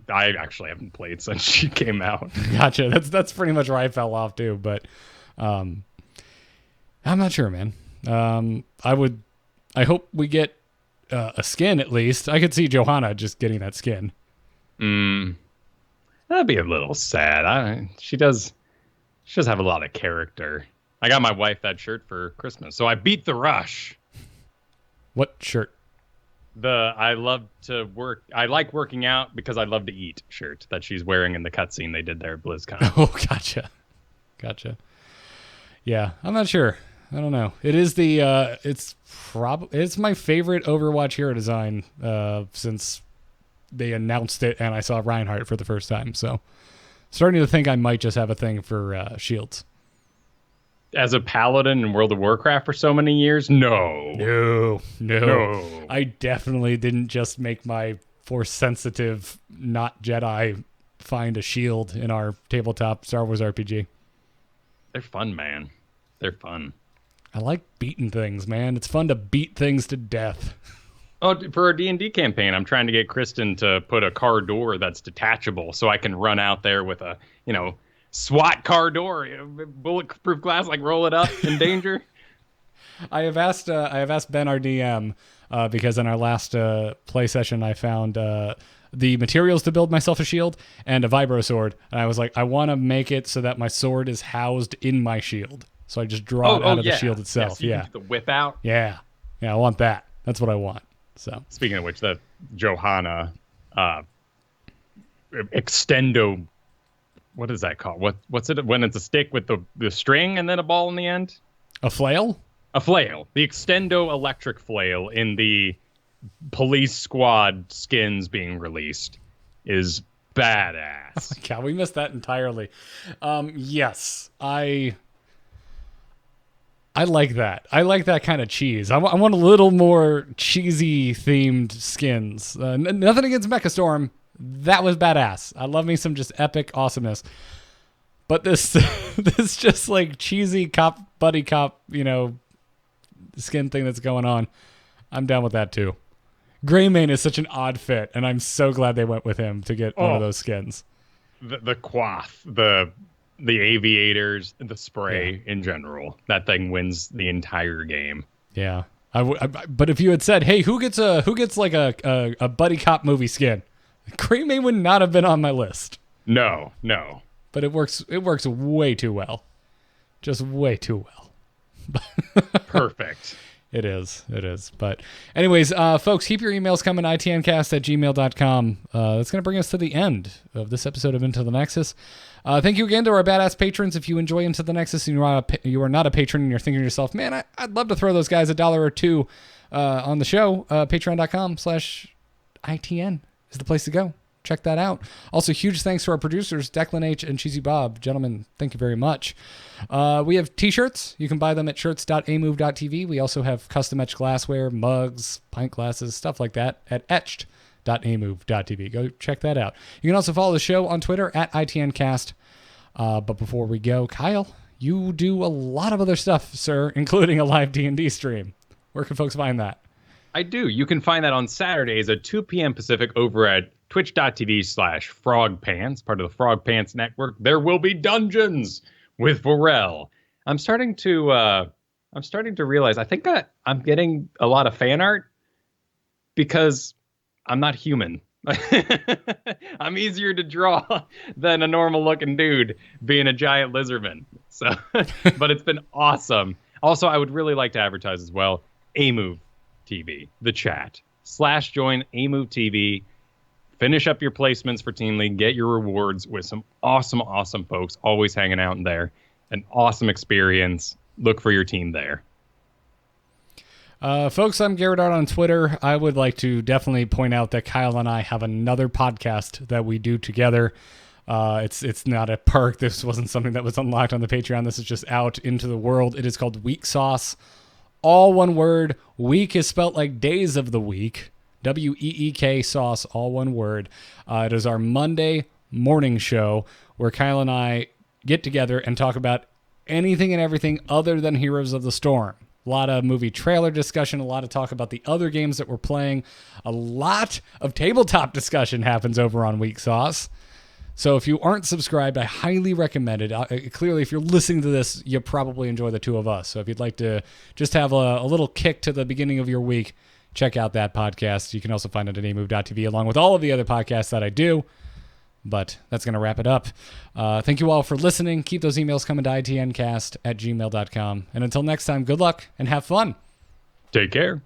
I actually haven't played since she came out. Gotcha. That's pretty much where I fell off too, but I'm not sure, man. I hope we get a skin at least. I could see Johanna just getting that skin. That'd be a little sad. She does have a lot of character. I got my wife that shirt for Christmas, so I beat the rush. What shirt? I like working out because I love to eat shirt that she's wearing in the cutscene they did there at BlizzCon. Oh, gotcha. Yeah, I'm not sure. I don't know. It is it's my favorite Overwatch hero design since they announced it and I saw Reinhardt for the first time. So starting to think I might just have a thing for shields. As a paladin in World of Warcraft for so many years? No. I definitely didn't just make my Force sensitive, not Jedi, find a shield in our tabletop Star Wars RPG. They're fun, man. They're fun. I like beating things, man. It's fun to beat things to death. Oh, for our D&D campaign, I'm trying to get Kristen to put a car door that's detachable so I can run out there with a, SWAT car door, bulletproof glass, like roll it up in danger. I have asked Ben, our DM, because in our last play session, I found the materials to build myself a shield and a vibro sword. And I was like, I want to make it so that my sword is housed in my shield. So I just draw it out of the shield itself. So you can get the whip out. Yeah, I want that. That's what I want. So speaking of which, the Johanna extendo what is that called? What's it when it's a stick with the string and then a ball in the end? A flail? A flail. The Extendo electric flail in the police squad skins being released is badass. Oh, God, we missed that entirely. Yes, I like that. I like that kind of cheese. I want a little more cheesy themed skins. Nothing against Mechastorm. That was badass. I love me some just epic awesomeness. But this this just like cheesy buddy cop, skin thing that's going on. I'm down with that too. Greymane is such an odd fit, and I'm so glad they went with him to get one of those skins. The quaff, the aviators, the spray in general. That thing wins the entire game. Yeah. But if you had said, "Hey, who gets like a buddy cop movie skin?" Greymane would not have been on my list. No. But it works way too well. Just way too well. Perfect. It is. But anyways, folks, keep your emails coming, itncast@gmail.com. That's going to bring us to the end of this episode of Into the Nexus. Thank you again to our badass patrons. If you enjoy Into the Nexus and you are not a patron and you're thinking to yourself, man, I'd love to throw those guys $1 or $2 on the show, patreon.com/ITN is the place to go. Check that out. Also, huge thanks to our producers, Declan H. and Cheesy Bob. Gentlemen, thank you very much. We have t-shirts. You can buy them at shirts.amove.tv. We also have custom etched glassware, mugs, pint glasses, stuff like that at etched.amove.tv. Go check that out. You can also follow the show on Twitter at ITNcast. But before we go, Kyle, you do a lot of other stuff, sir, including a live D&D stream. Where can folks find that? I do. You can find that on Saturdays at 2 p.m. Pacific over at twitch.tv/frogpants, part of the Frog Pants Network. There will be dungeons with Varel. I'm starting to realize I think I'm getting a lot of fan art because I'm not human. I'm easier to draw than a normal looking dude being a giant lizardman. So, but it's been awesome. Also, I would really like to advertise as well. Amove TV, the chat /join Amove TV. Finish up your placements for Team League. Get your rewards with some awesome folks always hanging out in there. An awesome experience. Look for your team there. Folks, I'm Garrett Art on Twitter. I would like to definitely point out that Kyle and I have another podcast that we do together. It's not a perk. This wasn't something that was unlocked on the Patreon. This is just out into the world. It is called Week Sauce. All one word. Week is spelt like days of the week. WEEK sauce, all one word. It is our Monday morning show where Kyle and I get together and talk about anything and everything other than Heroes of the Storm. A lot of movie trailer discussion, a lot of talk about the other games that we're playing. A lot of tabletop discussion happens over on Week Sauce. So if you aren't subscribed, I highly recommend it. Clearly, if you're listening to this, you probably enjoy the two of us. So if you'd like to just have a little kick to the beginning of your week, check out that podcast. You can also find it at amove.tv along with all of the other podcasts that I do. But that's going to wrap it up. Thank you all for listening. Keep those emails coming to itncast@gmail.com. And until next time, good luck and have fun. Take care.